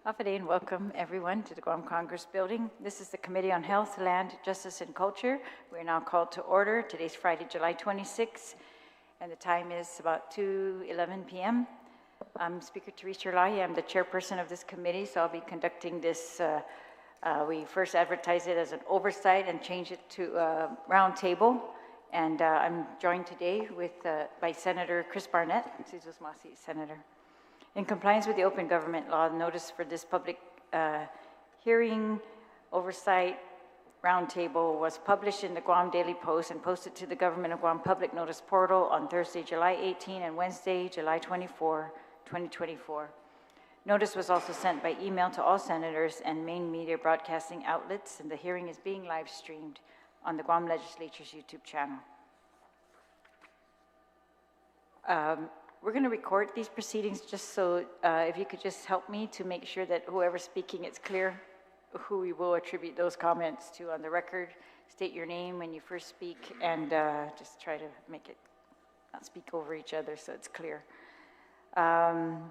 Hafa and welcome everyone to the Guam Congress Building. This is the Committee on Health, Land, Justice, and Culture. We're now called to order. Today's Friday, July 26th, and the time is about 2:11 p.m. I'm Speaker Therese Terlaje. I'm the chairperson of this committee, so I'll be conducting this. We first advertised it as an oversight and changed it to a round table. And I'm joined today by Senator Chris Barnett, Senator. In compliance with the open government law, the notice for this public hearing oversight roundtable was published in the Guam Daily Post and posted to the Government of Guam Public Notice Portal on Thursday, July 18 and Wednesday, July 24, 2024. Notice was also sent by email to all senators and main media broadcasting outlets, and the hearing is being live streamed on the Guam Legislature's YouTube channel. We're going to record these proceedings just so if you could just help me to make sure that whoever's speaking, it's clear who we will attribute those comments to on the record. State your name when you first speak, and just try to make it not speak over each other so it's clear. That's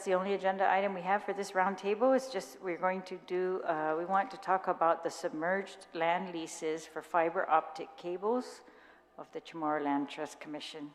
the only agenda item we have for this roundtable. It's just we're going to do, we want to talk about the submerged land leases for fiber optic cables of the CHamoru Land Trust Commission.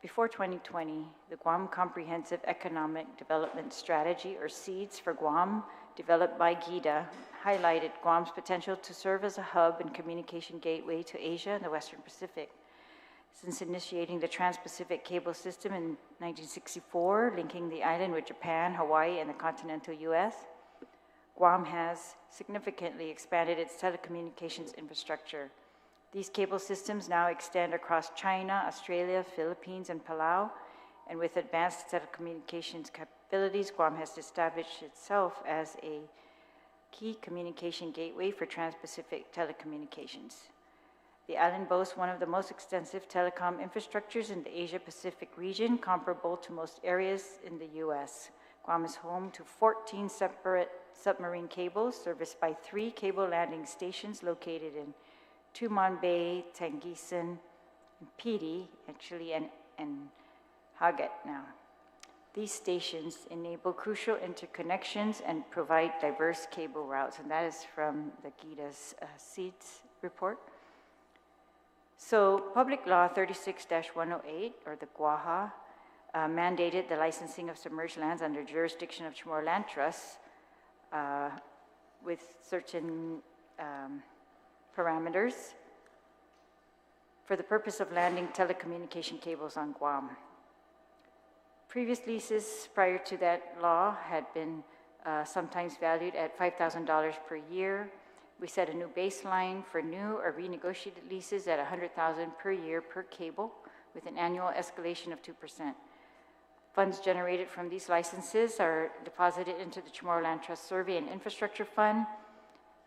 Before 2020, the Guam Comprehensive Economic Development Strategy, or SEEDS for Guam, developed by GIDA, highlighted Guam's potential to serve as a hub and communication gateway to Asia and the Western Pacific. Since initiating the Trans-Pacific Cable System in 1964, linking the island with Japan, Hawaii, and the continental U.S., Guam has significantly expanded its telecommunications infrastructure. These cable systems now extend across China, Australia, Philippines, and Palau, and with advanced telecommunications capabilities, Guam has established itself as a key communication gateway for trans-Pacific telecommunications. The island boasts one of the most extensive telecom infrastructures in the Asia-Pacific region, comparable to most areas in the U.S. Guam is home to 14 separate submarine cables serviced by 3 cable landing stations located in Tumon Bay, Tangisan, Pidi, actually, and Hagat now. These stations enable crucial interconnections and provide diverse cable routes, and that is from the GIDA's SEEDS report. So Public Law 36-108, or the GUAHA, mandated the licensing of submerged lands under jurisdiction of CHamoru Land Trust with certain parameters for the purpose of landing telecommunication cables on Guam. Previous leases prior to that law had been sometimes valued at $5,000 per year. We set a new baseline for new or renegotiated leases at $100,000 per year per cable with an annual escalation of 2%. Funds generated from these licenses are deposited into the CHamoru Land Trust Survey and Infrastructure Fund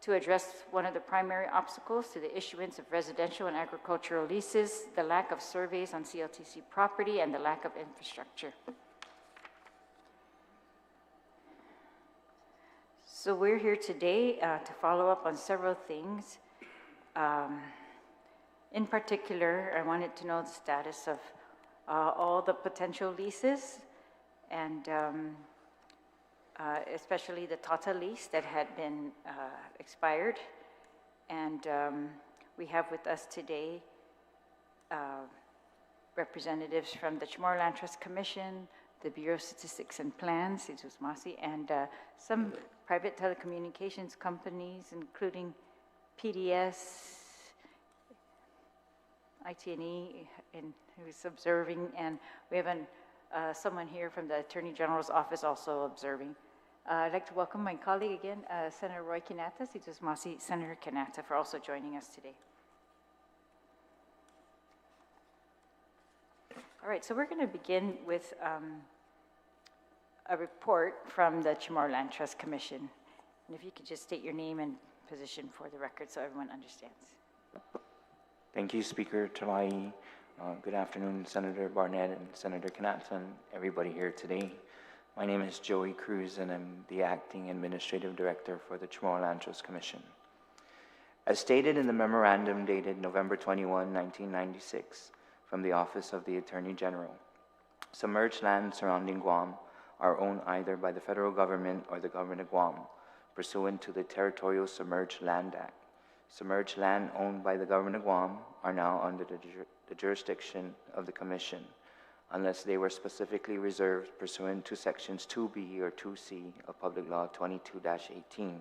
to address one of the primary obstacles to the issuance of residential and agricultural leases, the lack of surveys on CLTC property, and the lack of infrastructure. So we're here today to follow up on several things. In particular, I wanted to know the status of all the potential leases, and especially the Tata lease that had been expired. And we have with us today representatives from the CHamoru Land Trust Commission, the Bureau of Statistics and Plans, and some private telecommunications companies, including PDS, IT&E, who's observing, and we have someone here from the Attorney General's office also observing. I'd like to welcome my colleague again, Senator Roy Kanata, Senator Kanata, for also joining us today. All right, so we're going to begin with a report from the CHamoru Land Trust Commission. And if you could just state your name and position for the record so everyone understands. Thank you, Speaker Terlaje. Good afternoon, Senator Barnett and Senator Kanata and everybody here today. My name is Joey Cruz, and I'm the Acting Administrative Director for the CHamoru Land Trust Commission. As stated in the memorandum dated November 21, 1996, from the Office of the Attorney General, submerged lands surrounding Guam are owned either by the federal government or the government of Guam, pursuant to the Territorial Submerged Land Act. Submerged land owned by the government of Guam are now under the jurisdiction of the Commission, unless they were specifically reserved pursuant to Sections 2B or 2C of Public Law 22-18.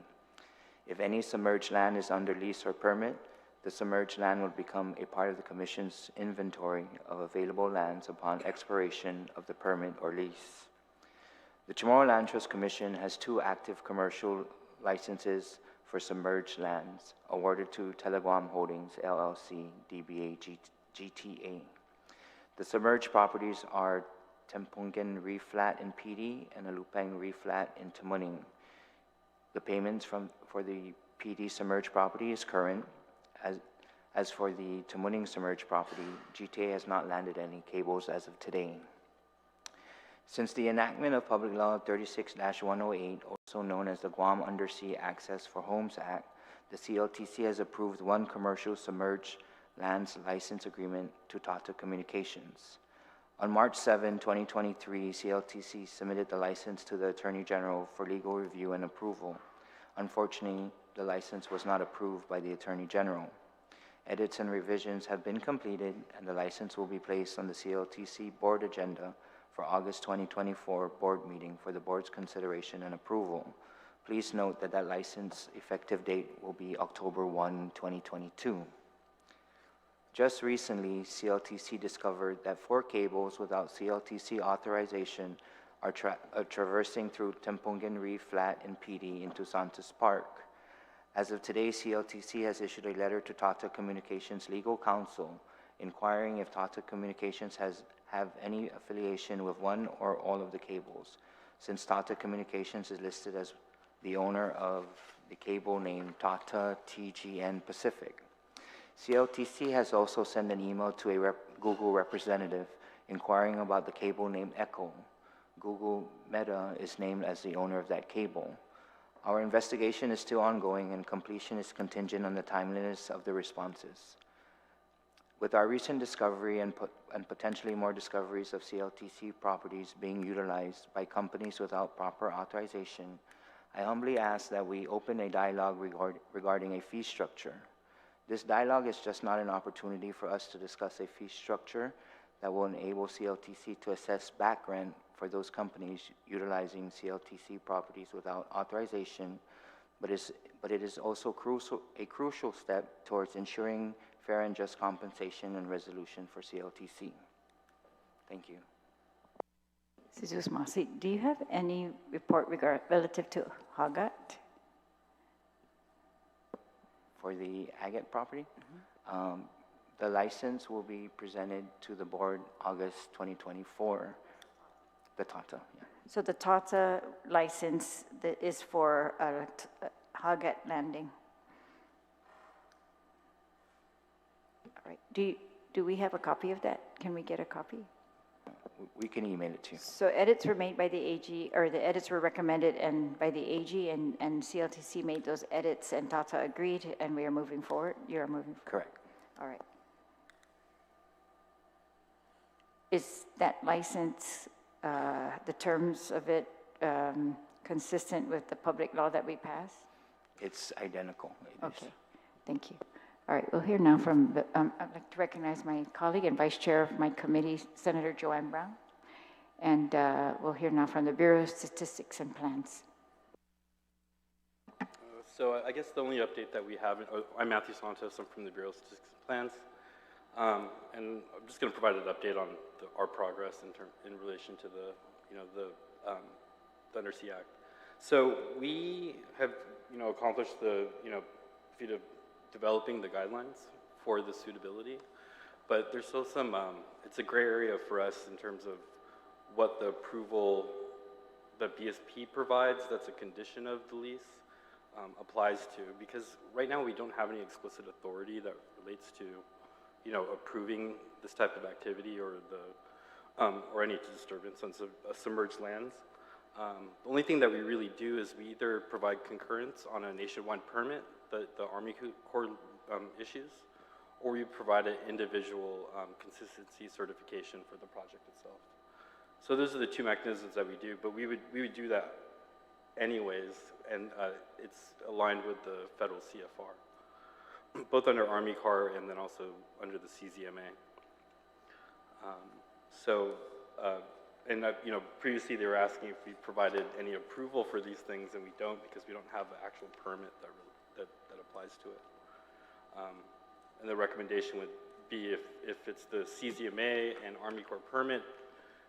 If any submerged land is under lease or permit, the submerged land will become a part of the Commission's inventory of available lands upon expiration of the permit or lease. The CHamoru Land Trust Commission has 2 active commercial licenses for submerged lands awarded to Telecom Holdings, LLC, DBA GTA. The submerged properties are Tempungan Reef Flat in PD and Alupang Reef Flat in Tamuning. The payments for the PD submerged property is current. As for the Tamuning submerged property, GTA has not landed any cables as of today. Since the enactment of Public Law 36-108, also known as the Guam Undersea Access for Homes Act, the CLTC has approved 1 commercial submerged lands license agreement to Tata Communications. On March 7, 2023, CLTC submitted the license to the Attorney General for legal review and approval. Unfortunately, the license was not approved by the Attorney General. Edits and revisions have been completed, and the license will be placed on the CLTC board agenda for August 2024 board meeting for the board's consideration and approval. Please note that license effective date will be October 1, 2022. Just recently, CLTC discovered that 4 cables without CLTC authorization are traversing through Tempungan Reef Flat in PD into Santos Park. As of today, CLTC has issued a letter to Tata Communications Legal Counsel inquiring if Tata Communications have any affiliation with one or all of the cables, since Tata Communications is listed as the owner of the cable named Tata TGN Pacific. CLTC has also sent an email to a Google representative inquiring about the cable named Echo. Google Meta is named as the owner of that cable. Our investigation is still ongoing and completion is contingent on the timeliness of the responses. With our recent discovery and potentially more discoveries of CLTC properties being utilized by companies without proper authorization, I humbly ask that we open a dialogue regarding a fee structure. This dialogue is just not an opportunity for us to discuss a fee structure that will enable CLTC to assess back rent for those companies utilizing CLTC properties without authorization, but it is also a crucial step towards ensuring fair and just compensation and resolution for CLTC. Thank you. Jesus Masi, do you have any report relative to Hagat? For the Agate property? Mm-hmm. The license will be presented to the board August 2024. The Tata, yeah. So the Tata license is for Hagat Landing. All right. Do we have a copy of that? Can we get a copy? We can email it to you. So edits were made by the AG, or the edits were recommended and by the AG, and CLTC made those edits, and Tata agreed, and we are moving forward. You are moving forward. Correct. All right. Is that license, the terms of it, consistent with the public law that we passed? It's identical. Okay. Thank you. All right, we'll hear now from, I'd like to recognize my colleague and vice chair of my committee, Senator Joanne Brown. And we'll hear now from the Bureau of Statistics and Plans. So I guess the only update that we have, I'm Matthew Santos, I'm from the Bureau of Statistics and Plans. And I'm just going to provide an update on our progress in relation to the Undersea Act. So we have, accomplished the, feat of developing the guidelines for the suitability, but there's still some, it's a gray area for us in terms of what the approval that BSP provides that's a condition of the lease applies to, because right now we don't have any explicit authority that relates to, approving this type of activity or the, or any disturbance on submerged lands. The only thing that we really do is we either provide concurrence on a nationwide permit that the Army Corps issues, or we provide an individual consistency certification for the project itself. So those are the two mechanisms that we do, but we would do that anyways, and it's aligned with the federal CFR, both under Army Corps and then also under the CZMA. Previously they were asking if we provided any approval for these things, and we don't, because we don't have the actual permit that applies to it. And the recommendation would be if it's the CZMA and Army Corps permit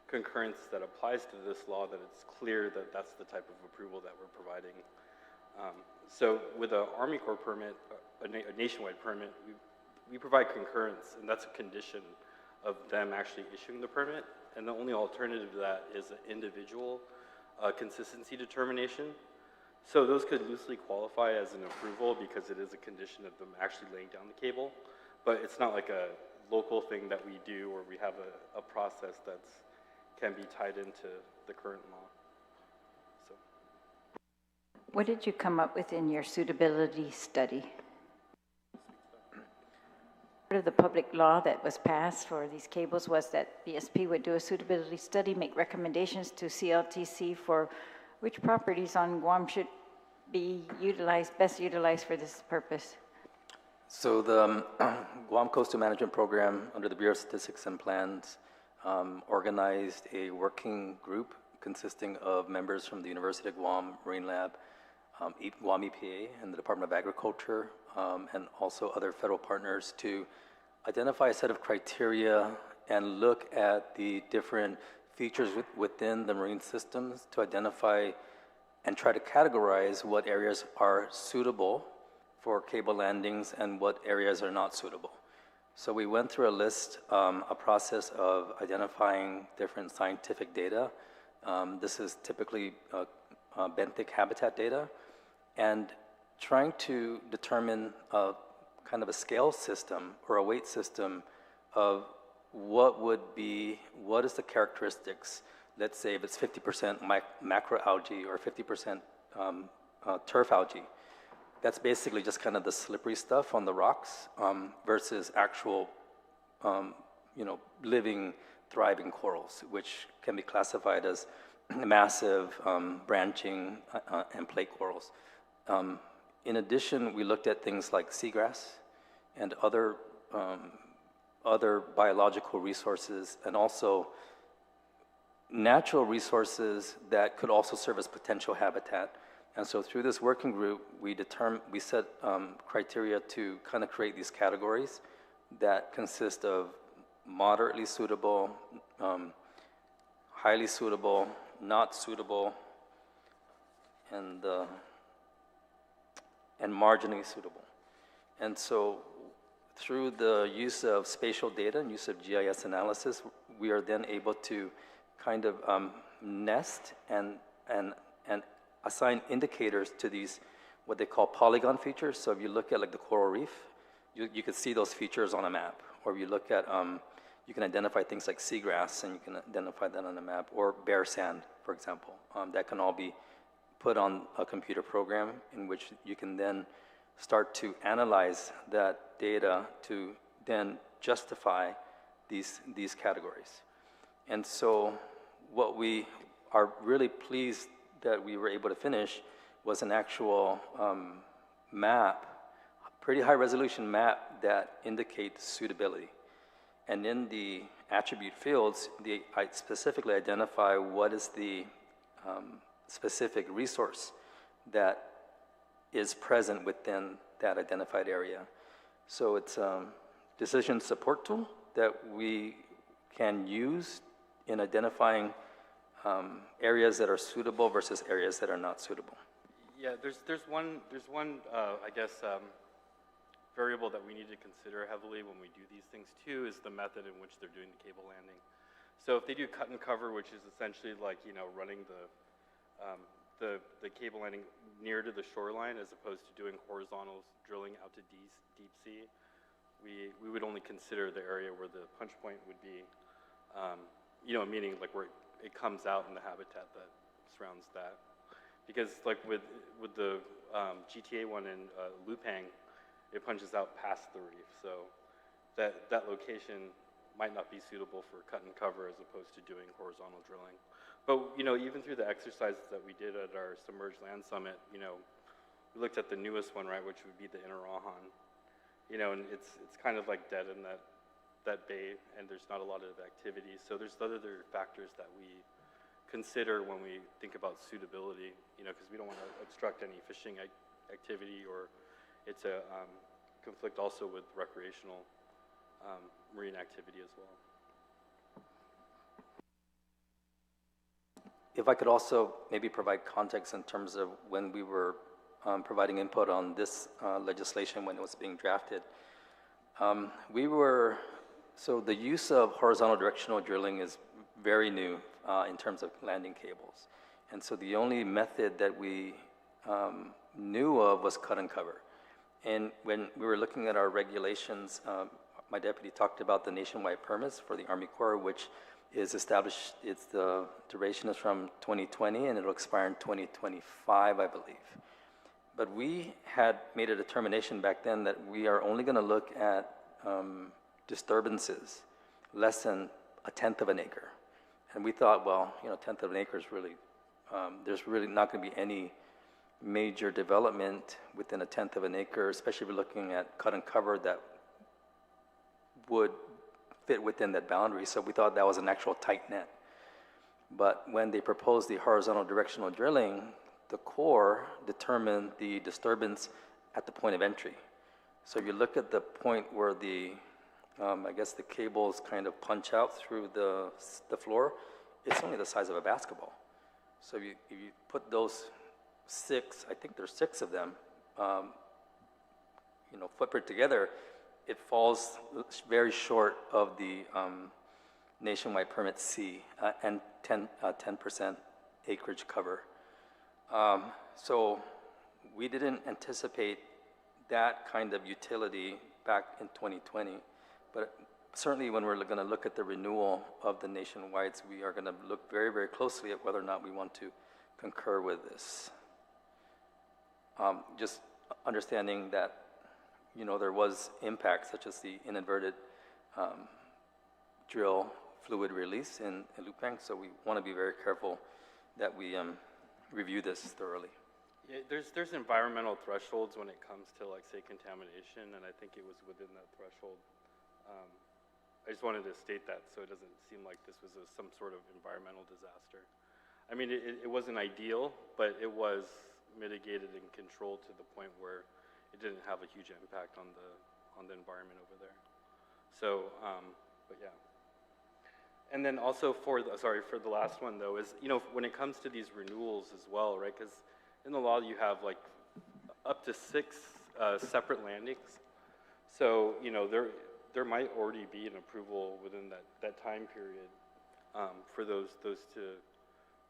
concurrence that applies to this law, that it's clear that that's the type of approval that we're providing. So with an Army Corps permit, a nationwide permit, we provide concurrence, and that's a condition of them actually issuing the permit. And the only alternative to that is an individual consistency determination. So those could loosely qualify as an approval because it is a condition of them actually laying down the cable, but it's not like a local thing that we do, or we have a process that can be tied into the current law. So, What did you come up with in your suitability study? Part of the public law that was passed for these cables was that BSP would do a suitability study, make recommendations to CLTC for which properties on Guam should be best utilized for this purpose. So the Guam Coastal Management Program under the Bureau of Statistics and Plans organized a working group consisting of members from the University of Guam, Marine Lab, Guam EPA, and the Department of Agriculture, and also other federal partners to identify a set of criteria and look at the different features within the marine systems to identify and try to categorize what areas are suitable for cable landings and what areas are not suitable. So we went through a list, a process of identifying different scientific data. This is typically benthic habitat data, and trying to determine kind of a scale system or a weight system of what is the characteristics. Let's say if it's 50% macroalgae or 50% turf algae. That's basically just kind of the slippery stuff on the rocks versus actual, living, thriving corals, which can be classified as massive branching and plate corals. In addition, we looked at things like seagrass and other biological resources, and also natural resources that could also serve as potential habitat. And so through this working group, we set criteria to kind of create these categories that consist of moderately suitable, highly suitable, not suitable, and marginally suitable. And so through the use of spatial data and use of GIS analysis, we are then able to kind of nest and assign indicators to these, what they call polygon features. So if you look at like the coral reef, you can see those features on a map. Or if you look at, you can identify things like seagrass, and you can identify that on a map, or bare sand, for example. That can all be put on a computer program in which you can then start to analyze that data to then justify these categories. And so what we are really pleased that we were able to finish was an actual map, pretty high resolution map that indicates suitability. And in the attribute fields, I specifically identify what is the specific resource that is present within that identified area. So it's a decision support tool that we can use in identifying areas that are suitable versus areas that are not suitable. Yeah, there's one variable that we need to consider heavily when we do these things too, is the method in which they're doing the cable landing. So if they do cut and cover, which is essentially like running the cable landing near to the shoreline as opposed to doing horizontal drilling out to deep sea, we would only consider the area where the punch point would be, meaning like where it comes out in the habitat that surrounds that. Because like with the GTA one in Lupang, it punches out past the reef, so that location might not be suitable for cut and cover as opposed to doing horizontal drilling. But even through the exercises that we did at our Submerged Land Summit, we looked at the newest one, right, which would be the Inarahan. And it's kind of like dead in that bay, and there's not a lot of activity. So there's other factors that we consider when we think about suitability, because we don't want to obstruct any fishing activity, or it's a conflict also with recreational marine activity as well. If I could also maybe provide context in terms of when we were providing input on this legislation when it was being drafted. So the use of horizontal directional drilling is very new in terms of landing cables. And so the only method that we knew of was cut and cover. And when we were looking at our regulations, my deputy talked about the nationwide permits for the Army Corps, which is established, the duration is from 2020 and it'll expire in 2025, I believe. But we had made a determination back then that we are only going to look at disturbances less than 1/10 of an acre. And we thought, well, 1/10 of an acre is really, there's really not going to be any major development within 1/10 of an acre, especially if we're looking at cut and cover that would fit within that boundary. So we thought that was an actual tight net. But when they proposed the horizontal directional drilling, the Corps determined the disturbance at the point of entry. So if you look at the point where I guess the cables kind of punch out through the floor, it's only the size of a basketball. So if you put those 6, I think there's 6 of them, footprint together, it falls very short of the nationwide permit C and 10% acreage cover. So we didn't anticipate that kind of utility back in 2020, but certainly when we're going to look at the renewal of the nationwides, we are going to look very, very closely at whether or not we want to concur with this. Just understanding that, there was impact such as the inadvertent drill fluid release in Lupang, so we want to be very careful that we review this thoroughly. Yeah, there's environmental thresholds when it comes to, like, say, contamination, and I think it was within that threshold. I just wanted to state that so it doesn't seem like this was some sort of environmental disaster. I mean, it wasn't ideal, but it was mitigated and controlled to the point where it didn't have a huge impact on the environment over there. So, but yeah. And then also for the last one though is, when it comes to these renewals as well, right? Because in the law you have like up to 6 separate landings. So, there might already be an approval within that time period for those two.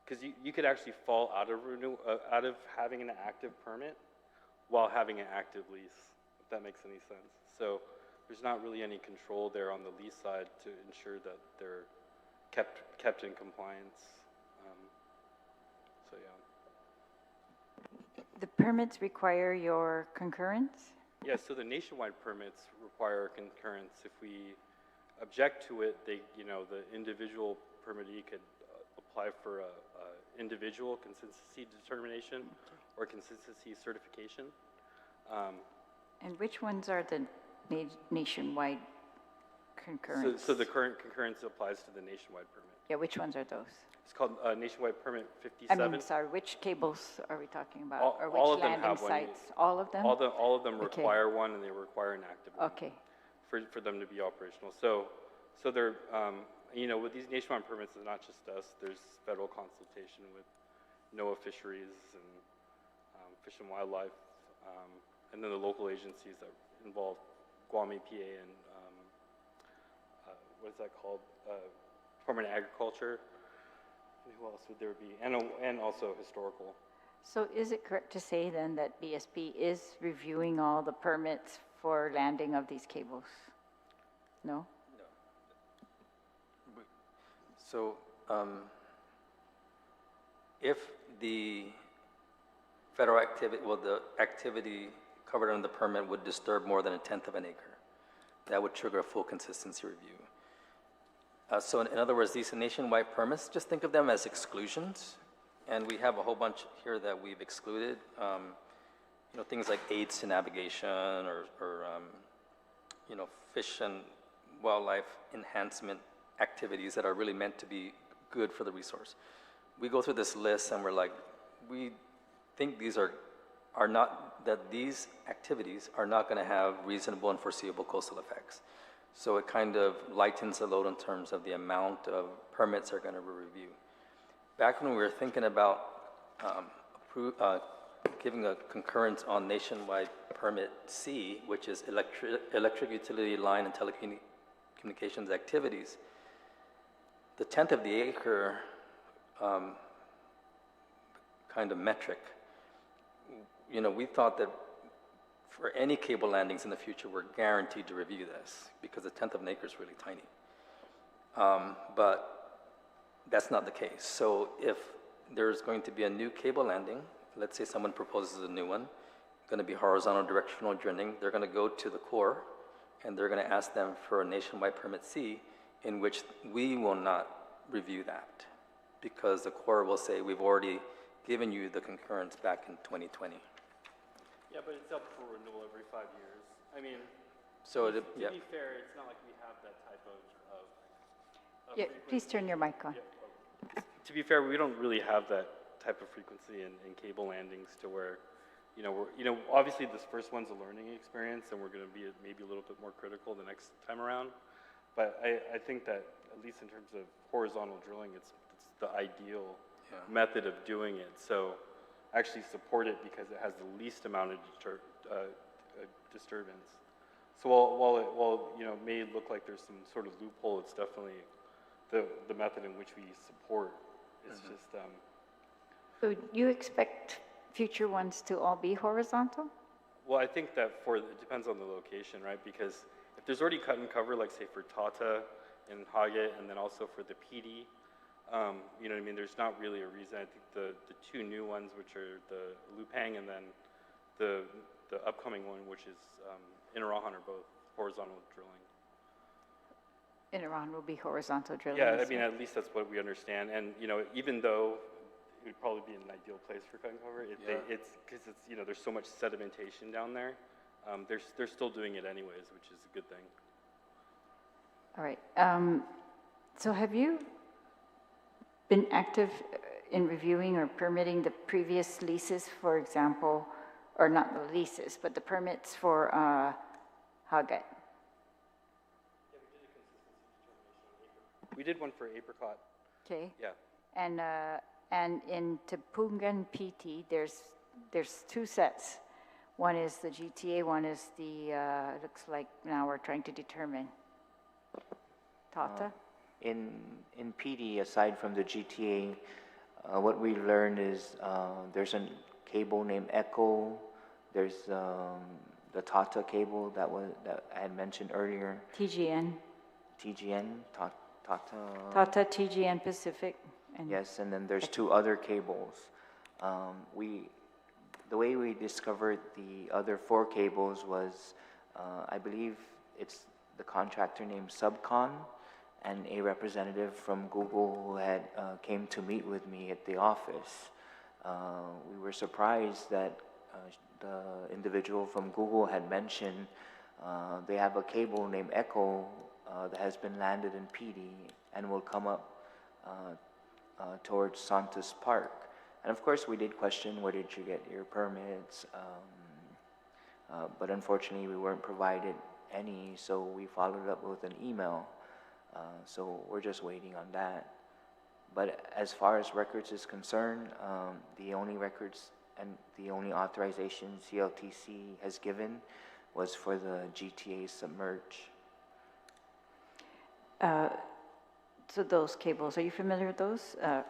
Because you could actually fall out of having an active permit while having an active lease, if that makes any sense. So there's not really any control there on the lease side to ensure that they're kept in compliance. So yeah. The permits require your concurrence? Yeah, so the nationwide permits require concurrence. If we object to it, the individual permittee could apply for a individual consistency determination or consistency certification. And which ones are the nationwide concurrence? So the current concurrence applies to the nationwide permit. Yeah, which ones are those? It's called nationwide permit 57. Sorry, which cables are we talking about? All or of which them landing have one. sites? All of them? All of them Okay. require one, and they require an active one. Okay. For them to be operational. So they're, with these nationwide permits, it's not just us. There's federal consultation with NOAA Fisheries and Fish and Wildlife, and then the local agencies that involve Guam EPA and what is that called? Department of Agriculture. And who else would there be? And also historical. So is it correct to say then that BSP is reviewing all the permits for landing of these cables? No? So if the federal activity, well, the activity covered under the permit would disturb more than 1/10 of an acre, that would trigger a full consistency review. So in other words, these nationwide permits, just think of them as exclusions, and we have a whole bunch here that we've excluded. You know, things like aids to navigation or you know, fish and wildlife enhancement activities that are really meant to be good for the resource. We go through this list and we're like, we think these are not, that these activities are not gonna have reasonable and foreseeable coastal effects. So it kind of lightens the load in terms of the amount of permits they're gonna review. Back when we were thinking about giving a concurrence on nationwide permit C, which is electric utility line and telecommunications activities, the 1/10 of the acre kind of metric, you know, we thought that for any cable landings in the future, we're guaranteed to review this because a 1/10 of an acre is really tiny. But that's not the case. So if there's going to be a new cable landing, let's say someone proposes a new one, going to be horizontal directional drilling, they're going to go to the Corps and they're going to ask them for a nationwide permit C, in which we will not review that because the Corps will say we've already given you the concurrence back in 2020. Yeah, but it's up for renewal every 5 years. I mean, So to yeah. be fair, it's not like we have that type of Yeah, please turn your mic on. To be fair, we don't really have that type of frequency in cable landings to where, you know, obviously this first one's a learning experience and we're going to be maybe a little bit more critical the next time around. But I think that at least in terms of horizontal drilling, it's the ideal method of doing it. So I actually support it because it has the least amount of disturbance. So while you know, it may look like there's some sort of loophole, it's definitely the method in which we support. It's just. So you expect future ones to all be horizontal? Well, I think that it depends on the location, right? Because if there's already cut and cover, like say for Tata and Hage, and then also for the PD, you know what I mean? There's not really a reason. I think the two new ones, which are the Lupang and then the upcoming one, which is Inarahan, are both horizontal drilling. Inarahan will be horizontal drilling. Yeah, I mean, at least that's what we understand. And, you know, even though it would probably be an ideal place for cut and cover, it's because it's, you know, there's so much sedimentation down there. They're still doing it anyways, which is a good thing. All right. So have you been active in reviewing or permitting the previous leases, for example, or not the leases, but the permits for Hage? We did one for Apricot. Okay. Yeah. And in Tepungan PT, there's two sets. One is the GTA, one is the, looks like now we're trying to determine. Tata? In PD, aside from the GTA, what we learned is there's a cable named Echo. There's the Tata cable that I had mentioned earlier. TGN. Tata. Tata, TGN Pacific. And Yes, and then there's two other cables. The way we discovered the other four cables was, I believe it's the contractor named Subcon and a representative from Google who had came to meet with me at the office. We were surprised that the individual from Google had mentioned they have a cable named Echo that has been landed in PD and will come up towards Santos Park. And of course we did question, where did you get your permits? But unfortunately we weren't provided any, so we followed up with an email. So we're just waiting on that. But as far as records is concerned, the only records and the only authorization CLTC has given was for the GTA Submerged. so those cables, are you familiar with those? They're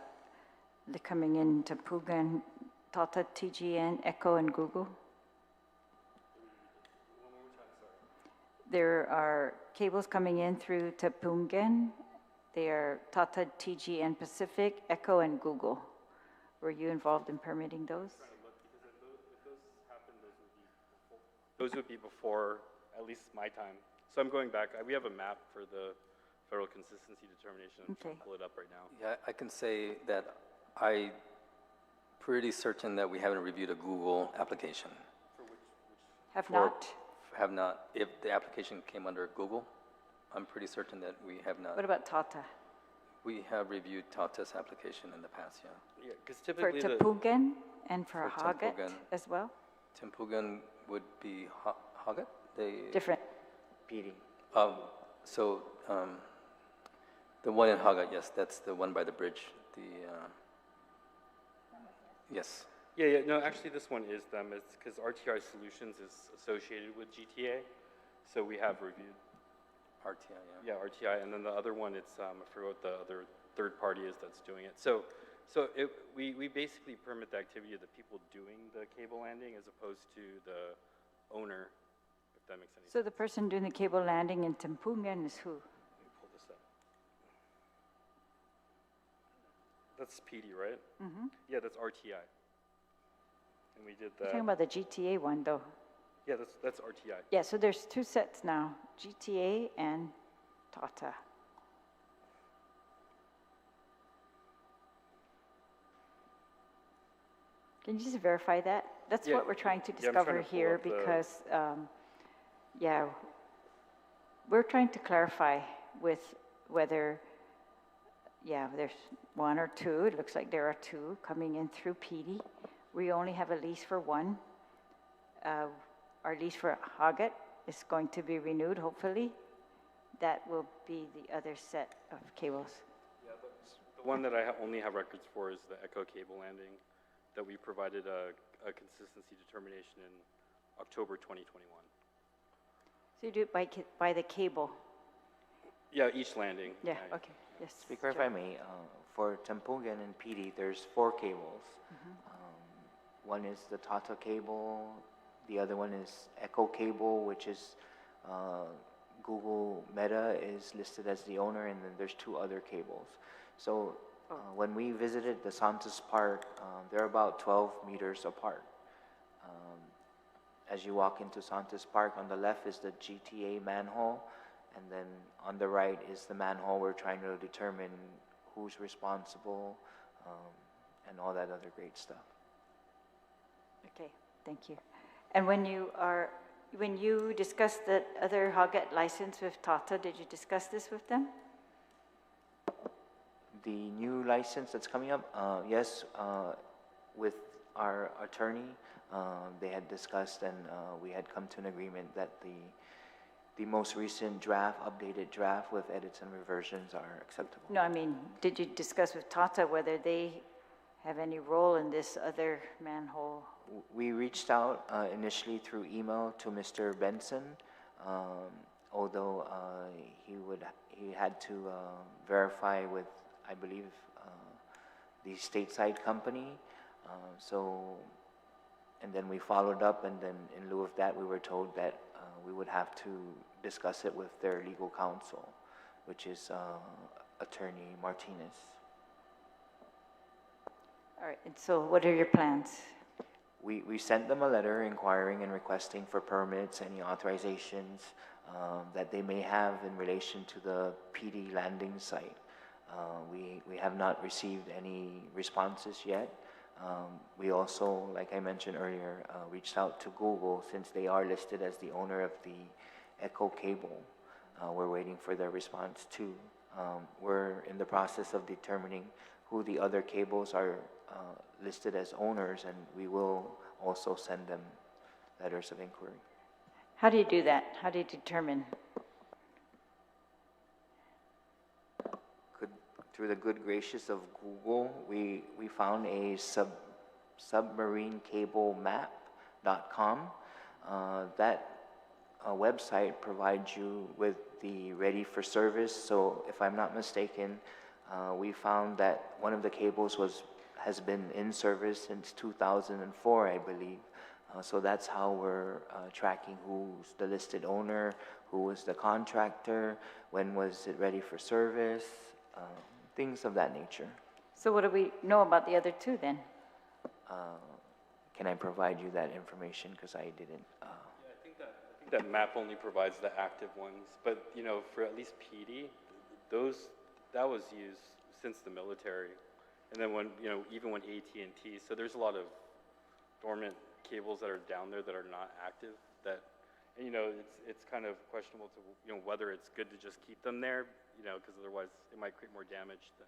coming in Tepungan, Tata, TGN, Echo, and Google. There are cables coming in through Tepungan. They are Tata, TGN Pacific, Echo, and Google. Were you involved in permitting those? Trying to look, because if those happen, those would be before at least my time. So I'm going back. We have a map for the federal consistency determination. I'm Okay. trying to pull it up right now. Yeah, I can say that I'm pretty certain that we haven't reviewed a Google application. Have For- not? Have not, if the application came under Google, I'm pretty certain that we have not. What about Tata? We have reviewed Tata's application in the past, yeah. Yeah, because For typically Tapugan and for For Hagat Tapugan. as well? Timpugan would be Hagat? They, Different. PD. so, the one in Hagat, yes, that's the one by the bridge, yes. Yeah, no, actually this one is them. It's because RTI Solutions is associated with GTA. So we have reviewed, RTI, yeah. yeah, RTI. And then the other one, it's, I forgot what the other third party is that's doing it. So we basically permit the activity of the people doing the cable landing as opposed to the owner, if that makes any sense. So the person doing the cable landing in Tapugan is who? Let me pull this up. That's PD, right? Mm-hmm. Yeah, that's RTI. And we did You're that. talking about the GTA one, though. Yeah, that's RTI. Yeah, so there's two sets now, GTA and Tata. Can you just verify that? That's Yeah. what we're trying to Yeah, I'm trying discover to pull here up the- because, yeah, we're trying to clarify with whether, yeah, there's one or two. It looks like there are two coming in through PD. We only have a lease for one. Our lease for Hagat is going to be renewed, hopefully. That will be the other set of cables. Yeah, the one that I only have records for is the Echo cable landing that we provided a consistency determination in October 2021. So you do it by the cable? Yeah, each landing. Yeah, okay, yes. Speaker, if I may, for Tempugan and PD, there's 4 cables. One is the Tata cable, the other one is Echo cable, which is Google Meta is listed as the owner, and then there's 2 other cables. So when we visited the Santos Park, they're about 12 meters apart. As you walk into Santos Park, on the left is the GTA manhole, and then on the right is the manhole. We're trying to determine who's responsible and all that other great stuff. Okay, thank you. And when you discussed the other Hagat license with Tata, did you discuss this with them? The new license that's coming up, yes, with our attorney, they had discussed and we had come to an agreement that the most recent draft, updated draft with edits and reversions are acceptable. No, I mean, did you discuss with Tata whether they have any role in this other manhole? We reached out initially through email to Mr. Benson, although he had to verify with, I believe, the stateside company. And then we followed up, and then in lieu of that, we were told that we would have to discuss it with their legal counsel, which is Attorney Martinez. All right, and so what are your plans? We sent them a letter inquiring and requesting for permits, any authorizations that they may have in relation to the PD landing site. We have not received any responses yet. We also, like I mentioned earlier, reached out to Google since they are listed as the owner of the Echo cable. We're waiting for their response too. We're in the process of determining who the other cables are listed as owners, and we will also send them letters of inquiry. How do you do that? How do you determine? Through the good gracious of Google, we found a submarinecablemap.com. That website provides you with the ready for service. So if I'm not mistaken, we found that one of the cables has been in service since 2004, I believe. So that's how we're tracking who's the listed owner, who was the contractor, when was it ready for service, things of that nature. So what do we know about the other two then? Can I provide you that information? Because I didn't. Yeah, I think that map only provides the active ones, but you know, for at least PD, that was used since the military, and then when even when AT&T. So there's a lot of dormant cables that are down there that are not active. And it's kind of questionable to whether it's good to just keep them there, because otherwise it might create more damage than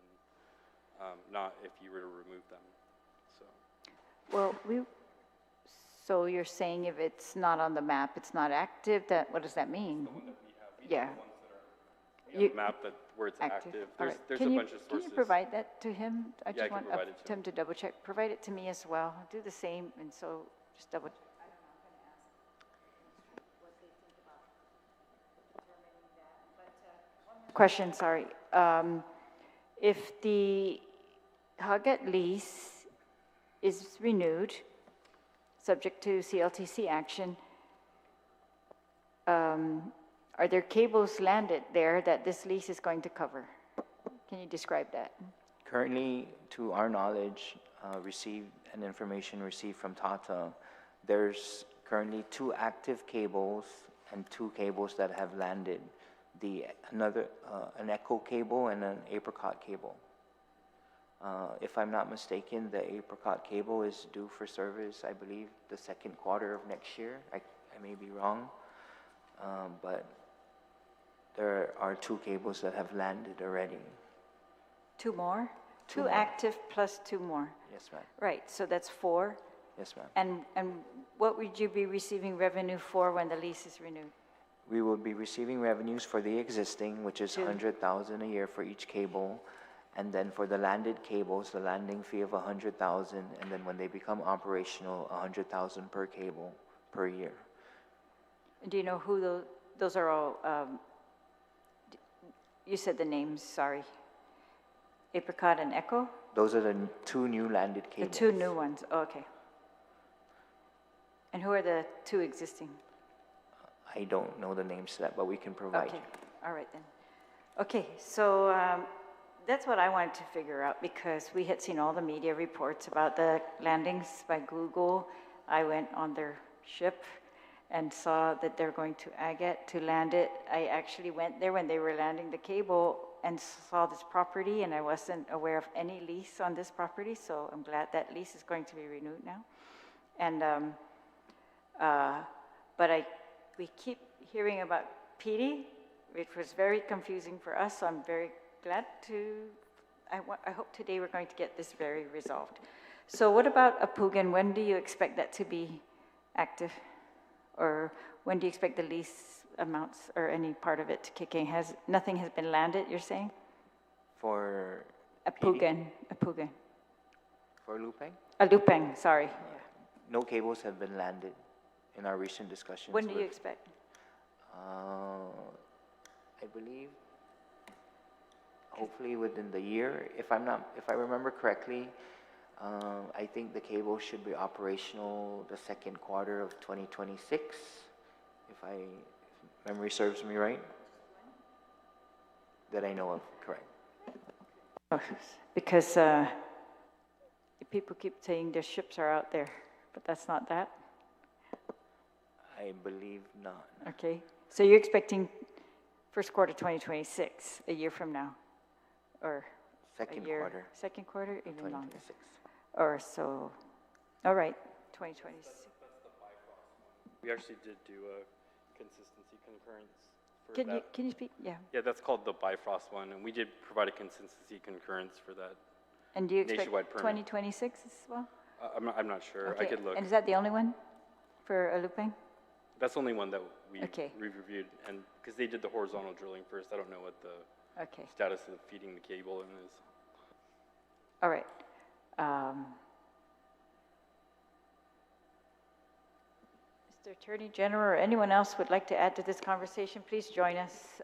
not if you were to remove them. So. Well, so you're saying if it's not on the map, it's not active, what does that mean? The one that we have, yeah. The ones that are, map where it's active. There's a bunch of sources. Can you provide that to him? I can provide it to him to double check. Provide it to me as well. Do the same, and so just double. Question, sorry. If the Huggett lease is renewed, subject to CLTC action, are there cables landed there that this lease is going to cover? Can you describe that? Currently, to our knowledge, information received from Tata, there's currently 2 active cables and 2 cables that have landed. An echo cable and an apricot cable. If I'm not mistaken, the apricot cable is due for service, I believe, the 2nd quarter of next year. I may be wrong, but there are 2 cables that have landed already. 2 more? 2 more. Active plus 2 more? Yes, ma'am. Right, so that's 4. Yes, ma'am. And what would you be receiving revenue for when the lease is renewed? We will be receiving revenues for the existing, which is 2. $100,000 a year for each cable, and then for the landed cables, the landing fee of $100,000, and then when they become operational, $100,000 per cable per year. Do you know who those are all? You said the names. Sorry. Apricot and Echo. Those are the 2 new landed cables. The 2 new ones. Oh, okay. And who are the 2 existing? I don't know the names to that, but we can provide you. All right then. Okay, so that's what I wanted to figure out, because we had seen all the media reports about the landings by Google. I went on their ship and saw that they're going to Agate to land it. I actually went there when they were landing the cable and saw this property, and I wasn't aware of any lease on this property, so I'm glad that lease is going to be renewed now. And we keep hearing about PD, which was very confusing for us, so I'm very glad I hope today we're going to get this very resolved. So what about Apugan? When do you expect that to be active? Or when do you expect the lease amounts or any part of it to kick in? Nothing has been landed, you're saying? For Apugan. For Lupeng? Lupeng, sorry. No cables have been landed in our recent discussions. When do you expect? I believe hopefully within the year. If I remember correctly, I think the cable should be operational the 2nd quarter of 2026, if memory serves me right. That I know of, correct. Because people keep saying their ships are out there, but that's not that. I believe not. Okay, so you're expecting 1st quarter 2026, a year from now, or 2nd a year, quarter. 2nd quarter, even longer. 2026. Or so, all right, 2026. That's the Bifrost one. We actually did do a consistency concurrence for that. Can you speak? Yeah. Yeah, that's called the Bifrost one, and we did provide a consistency concurrence for that. And do you expect Nationwide permit. 2026 as well? I'm not sure. Okay. I could look. And is that the only one for Lupeng? That's the only one that we Okay. reviewed, and because they did the horizontal drilling first, I don't know what the Okay. status of feeding the cable in is. All right. Mr. Attorney General or anyone else would like to add to this conversation, please join us.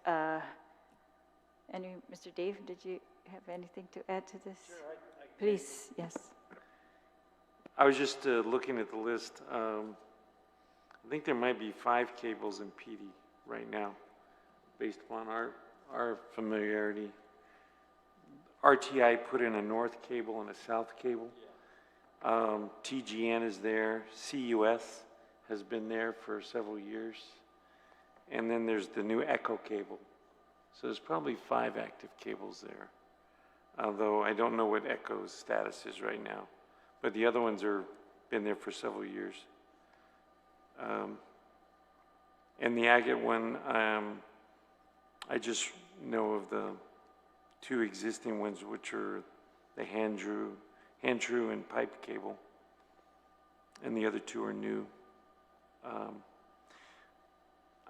Mr. Dave, did you have anything to add to this? Sure, I Please, yes. I was just looking at the list. I think there might be 5 cables in PD right now, based upon our familiarity. RTI put in a north cable and a south cable. TGN is there. CUS has been there for several years. And then there's the new Echo cable. So there's probably 5 active cables there. Although I don't know what Echo's status is right now. But the other ones are been there for several years. And the agate one, I just know of the 2 existing ones, which are the hand true and pipe cable. And the other 2 are new.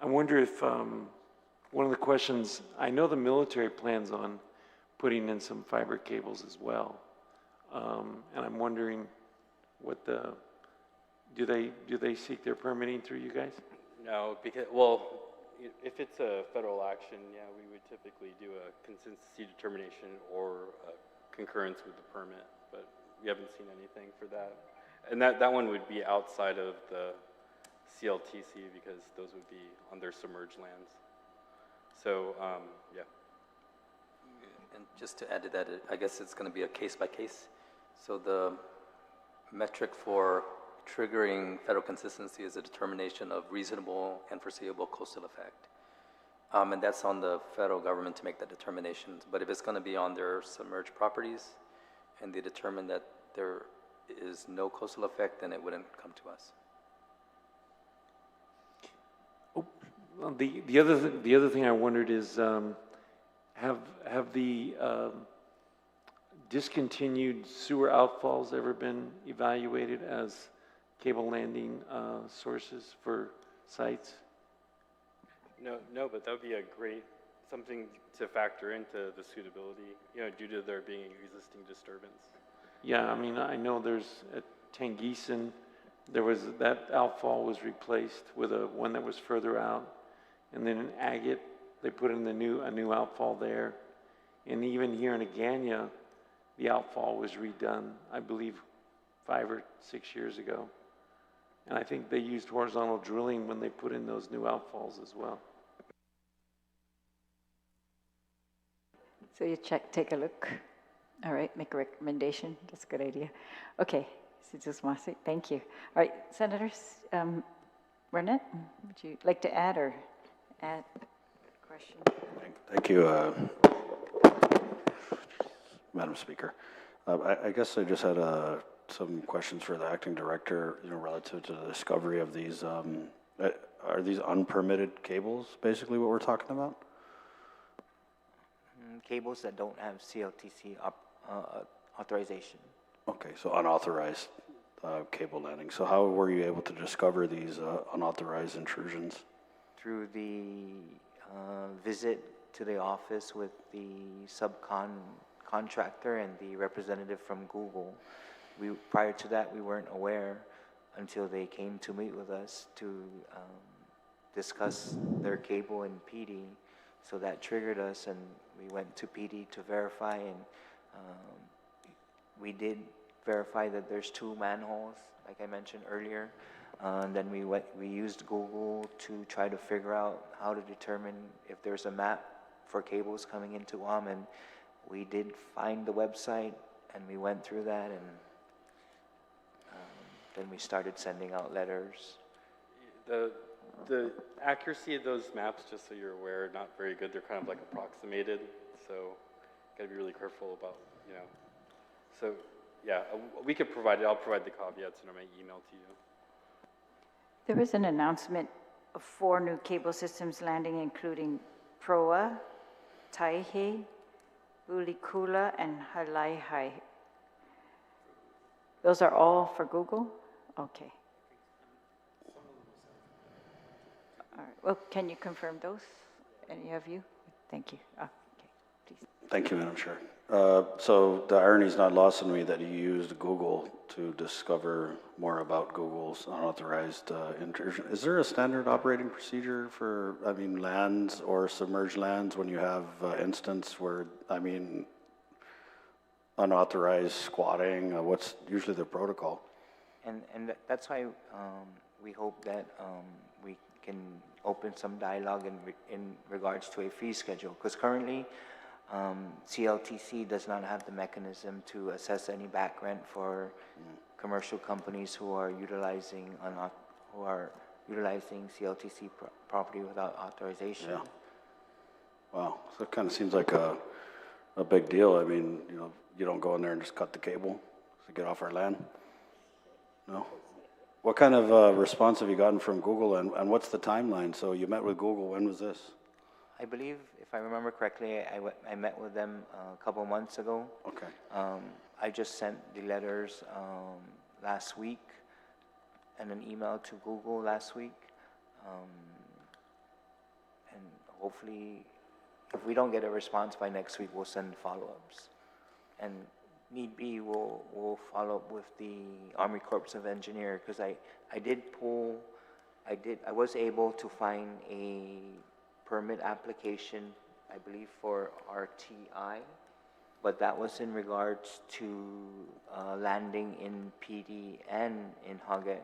I wonder if one of the questions, I know the military plans on putting in some fiber cables as well. And I'm wondering what do they seek their permitting through you guys? No, because, well, if it's a federal action, yeah, we would typically do a consistency determination or a concurrence with the permit, but we haven't seen anything for that. And that one would be outside of the CLTC because those would be on their submerged lands. So, yeah. And just to add to that, I guess it's going to be a case by case. So the metric for triggering federal consistency is a determination of reasonable and foreseeable coastal effect. And that's on the federal government to make that determination. But if it's going to be on their submerged properties and they determine that there is no coastal effect, then it wouldn't come to us. Well, the other thing I wondered is, have the discontinued sewer outfalls ever been evaluated as cable landing sources for sites? No, but that would be a great, something to factor into the suitability, due to there being existing disturbance. Yeah, I mean, I know there's at Tangeeson, that outfall was replaced with one that was further out. And then in Agate, they put in a new outfall there. And even here in Agana, the outfall was redone, I believe, 5 or 6 years ago. And I think they used horizontal drilling when they put in those new outfalls as well. So you take a look. All right, make a recommendation. That's a good idea. Okay, thank you. All right, Senators, Burnett, would you like to add a question? Thank you, Madam Speaker. I guess I just had some questions for the acting director, relative to the discovery of these. Are these unpermitted cables, basically what we're talking about? Cables that don't have CLTC authorization. Okay, so unauthorized cable landing. So how were you able to discover these unauthorized intrusions? Through the visit to the office with the subcontractor and the representative from Google. Prior to that, we weren't aware until they came to meet with us to discuss their cable in PD. So that triggered us, and we went to PD to verify, and we did verify that there's 2 manholes, like I mentioned earlier. And then we used Google to try to figure out how to determine if there's a map for cables coming into Guam, and we did find the website, and we went through that, and then we started sending out letters. The accuracy of those maps, just so you're aware, are not very good. They're kind of like approximated, so got to be really careful about, So, yeah, we could provide it. I'll provide the caveats in my email to you. There was an announcement of 4 new cable systems landing, including Proa, Taihe, Ulikula, and Halaihai. Those are all for Google? Okay. All right. Well, can you confirm those? Any of you? Thank you. Okay, please. Thank you, Madam Chair. So the irony is not lost on me that you used Google to discover more about Google's unauthorized intrusion. Is there a standard operating procedure for, lands or submerged lands when you have instance where, unauthorized squatting? What's usually the protocol? And that's why we hope that we can open some dialogue in regards to a fee schedule, because currently CLTC does not have the mechanism to assess any back rent for commercial companies who are utilizing CLTC property without authorization. Yeah. Wow, so it kind of seems like a big deal. I mean, you don't go in there and just cut the cable to get off our land? No? What kind of response have you gotten from Google, and what's the timeline? So you met with Google, when was this? I believe, if I remember correctly, I met with them a couple months ago. Okay. I just sent the letters last week and an email to Google last week. And hopefully, if we don't get a response by next week, we'll send follow-ups. And need be, we'll follow up with the Army Corps of Engineer, because I was able to find a permit application, I believe, for RTI, but that was in regards to landing in PD and in Hagen,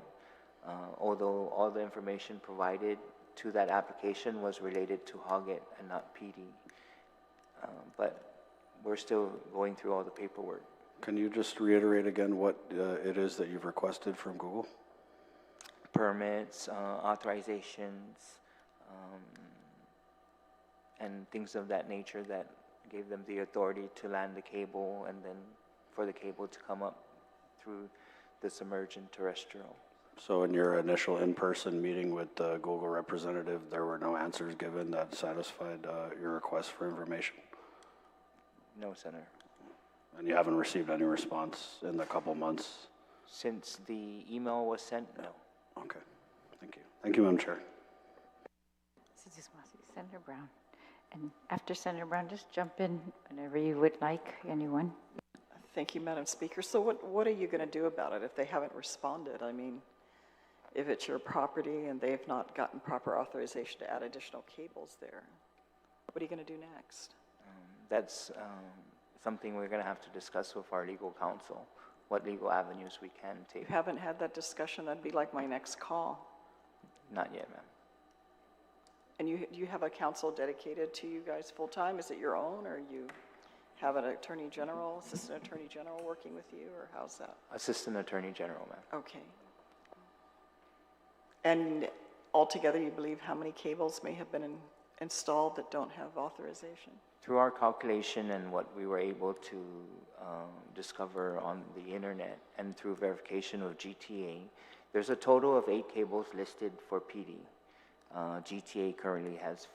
although all the information provided to that application was related to Hagen and not PD. But we're still going through all the paperwork. Can you just reiterate again what it is that you've requested from Google? Permits, authorizations, and things of that nature that gave them the authority to land the cable and then for the cable to come up through the submerged and terrestrial. So in your initial in-person meeting with the Google representative, there were no answers given that satisfied your request for information? No, Senator. And you haven't received any response in the couple months? Since the email was sent, no. Okay, thank you. Thank you, Madam Chair. Senator Brown. And after Senator Brown, just jump in whenever you would like, anyone. Thank you, Madam Speaker. So what are you going to do about it if they haven't responded? I mean, if it's your property and they've not gotten proper authorization to add additional cables there, what are you going to do next? That's something we're going to have to discuss with our legal counsel, what legal avenues we can take. You haven't had that discussion, that'd be like my next call. Not yet, ma'am. And you have a counsel dedicated to you guys full-time? Is it your own, or you have an attorney general, assistant attorney general working with you, or how's that? Assistant Attorney General, ma'am. Okay. And altogether, you believe how many cables may have been installed that don't have authorization? Through our calculation and what we were able to discover on the internet and through verification of GTA, there's a total of 8 cables listed for PD. GTA currently has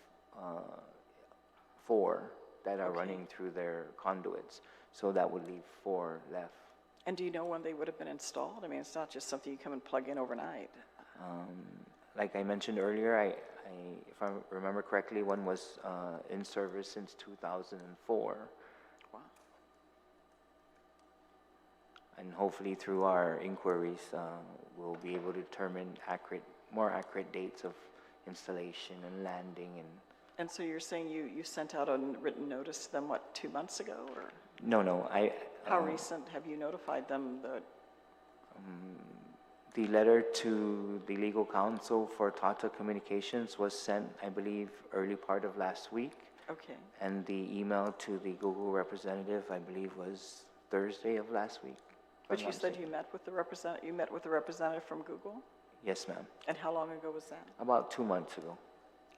4 that are running through their conduits, so that would leave 4 left. And do you know when they would have been installed? I mean, it's not just something you come and plug in overnight. Like I mentioned earlier, if I remember correctly, one was in service since 2004. Wow. And hopefully through our inquiries, we'll be able to determine more accurate dates of installation and landing. And so you're saying you sent out a written notice to them, what, 2 months ago? Or No. how recent have you notified them that? The letter to the legal counsel for Telecommunications was sent, I believe, early part of last week. Okay. And the email to the Google representative, I believe, was Thursday of last week. But you said you met with the representative from Google? Yes, ma'am. And how long ago was that? About 2 months ago.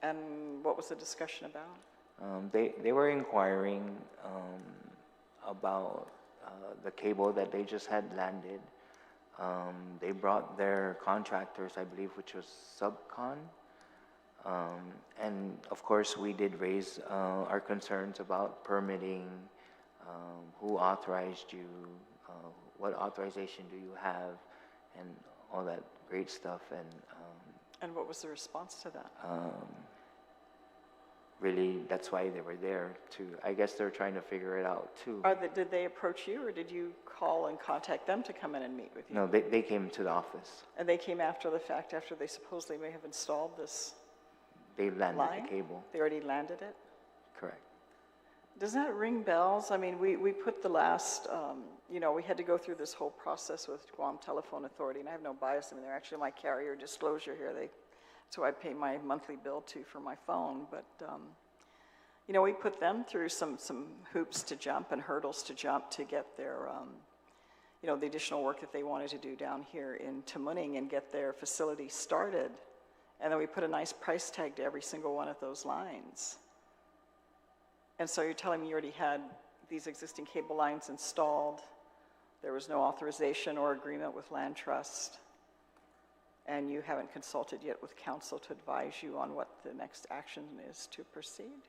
And what was the discussion about? They were inquiring about the cable that they just had landed. They brought their contractors, I believe, which was Subcon. And of course, we did raise our concerns about permitting, who authorized you, what authorization do you have, and all that great stuff. And what was the response to that? Really, that's why they were there to, I guess they're trying to figure it out too. Did they approach you, or did you call and contact them to come in and meet with you? No, they came to the office. And they came after the fact, after they supposedly may have installed this They landed line? the cable. They already landed it? Correct. Does that ring bells? I mean, we put the last, we had to go through this whole process with Guam Telephone Authority, and I have no bias. I mean, they're actually my carrier disclosure here. That's who I pay my monthly bill to for my phone. But, You know, we put them through some hoops to jump and hurdles to jump to get their, you know, the additional work that they wanted to do down here in Tamuning and get their facility started. And then we put a nice price tag to every single one of those lines. And so you're telling me you already had these existing cable lines installed, there was no authorization or agreement with Land Trust, and you haven't consulted yet with council to advise you on what the next action is to proceed?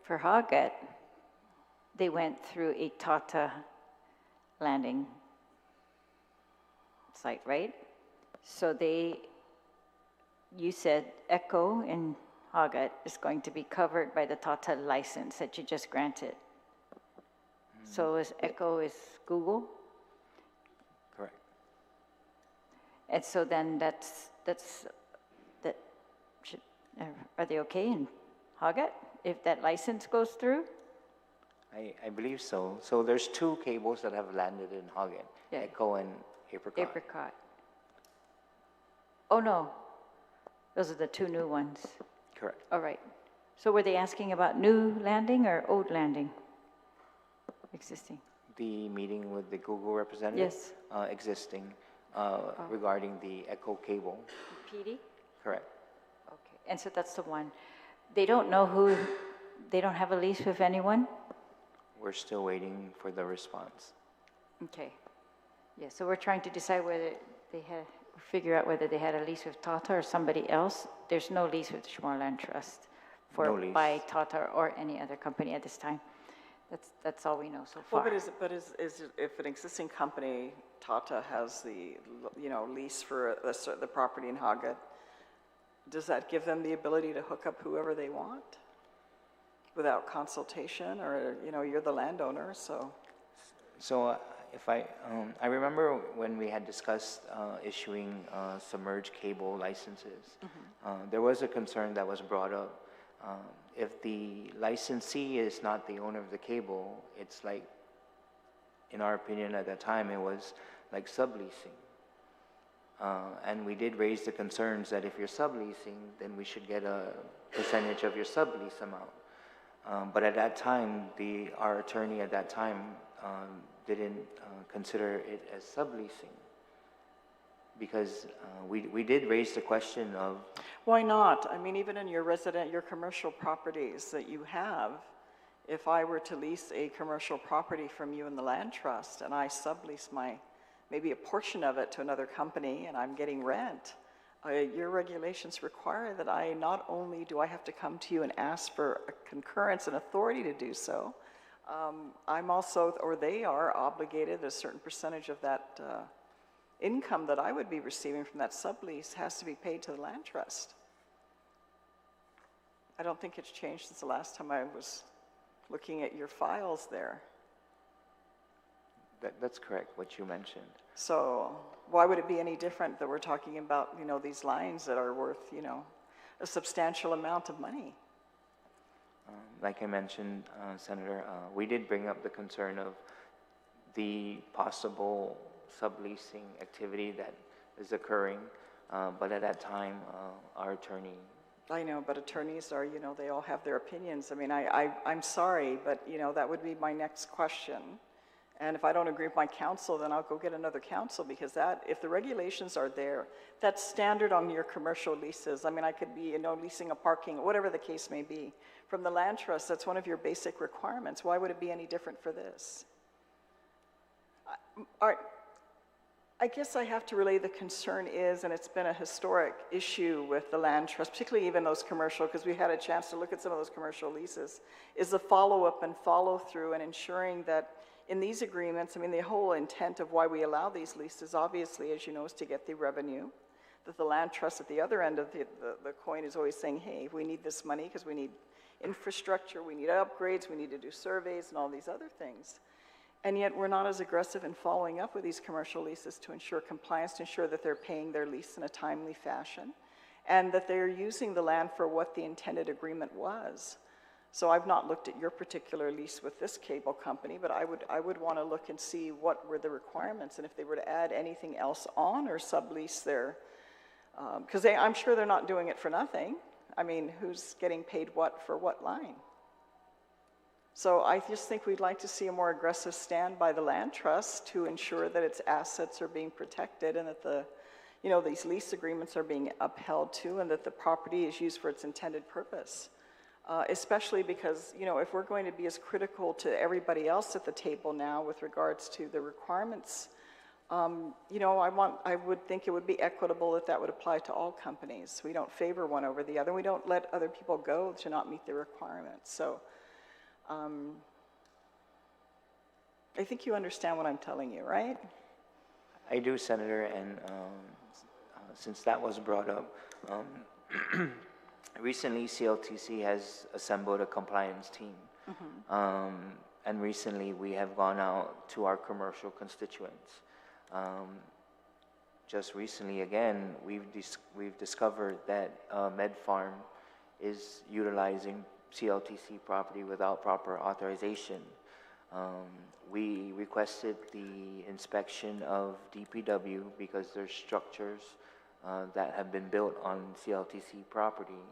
For Haget, they went through a Tata landing site, right? So you said Echo in Haget is going to be covered by the Tata license that you just granted. So is Echo is Google? Correct. And so then are they okay in Haget if that license goes through? I believe so. So there's 2 cables that have landed in Hagen, Yeah. Echo and Apricot. Apricot. Oh, no. Those are the 2 new ones. Correct. All right. So were they asking about new landing or old landing? Existing. The meeting with the Google representative? Yes. Existing, regarding the Echo cable. PD? Correct. Okay. And so that's the one. They don't know they don't have a lease with anyone? We're still waiting for the response. Okay. Yeah, so we're trying to decide whether figure out whether they had a lease with Tata or somebody else. There's no lease with the CHamoru Land Trust No lease. by Tata or any other company at this time. That's all we know so far. Well, but is it, if an existing company, Tata, has the, you know, lease for the property in Haget, does that give them the ability to hook up whoever they want without consultation? Or, you know, you're the landowner, so. So if I remember when we had discussed issuing submerged cable licenses, there was a concern that was brought up. If the licensee is not the owner of the cable, it's like, in our opinion at that time, it was like subleasing. And we did raise the concerns that if you're subleasing, then we should get a percentage of your sublease amount. But at that time, our attorney at that time didn't consider it as subleasing, because we did raise the question of... Why not? I mean, even in your commercial properties that you have, if I were to lease a commercial property from you in the land trust and I sublease maybe a portion of it to another company and I'm getting rent, your regulations require that not only do I have to come to you and ask for a concurrence and authority to do so, I'm also, or they are obligated, a certain percentage of that income that I would be receiving from that sublease has to be paid to the land trust. I don't think it's changed since the last time I was looking at your files there. That's correct, what you mentioned. So why would it be any different that we're talking about, you know, these lines that are worth, you know, a substantial amount of money? Like I mentioned, Senator, we did bring up the concern of the possible subleasing activity that is occurring, but at that time, our attorney... I know, but attorneys are, you know, they all have their opinions. I mean, I'm sorry, but, you know, that would be my next question. And if I don't agree with my counsel, then I'll go get another counsel, because if the regulations are there, that's standard on your commercial leases. I mean, I could be, you know, leasing a parking, whatever the case may be. From the land trust, that's one of your basic requirements. Why would it be any different for this? I guess I have to relay the concern is, and it's been a historic issue with the land trust, particularly even those commercial, because we had a chance to look at some of those commercial leases, is the follow-up and follow-through and ensuring that in these agreements, I mean, the whole intent of why we allow these leases, obviously, as you know, is to get the revenue. That the land trust at the other end of the coin is always saying, hey, we need this money because we need infrastructure, we need upgrades, we need to do surveys and all these other things. And yet we're not as aggressive in following up with these commercial leases to ensure compliance, to ensure that they're paying their lease in a timely fashion, and that they're using the land for what the intended agreement was. So I've not looked at your particular lease with this cable company, but I would want to look and see what were the requirements and if they were to add anything else on or sublease their, because I'm sure they're not doing it for nothing. I mean, who's getting paid what for what line? So I just think we'd like to see a more aggressive stand by the land trust to ensure that its assets are being protected and that the, you know, these lease agreements are being upheld too, and that the property is used for its intended purpose. Especially because, you know, if we're going to be as critical to everybody else at the table now with regards to the requirements, you know, I would think it would be equitable that that would apply to all companies. We don't favor one over the other. We don't let other people go to not meet the requirements. So I think you understand what I'm telling you, right? I do, Senator, and since that was brought up, recently CLTC has assembled a compliance team. And recently we have gone out to our commercial constituents. Just recently again, we've discovered that Med Farm is utilizing CLTC property without proper authorization. We requested the inspection of DPW because there's structures that have been built on CLTC property.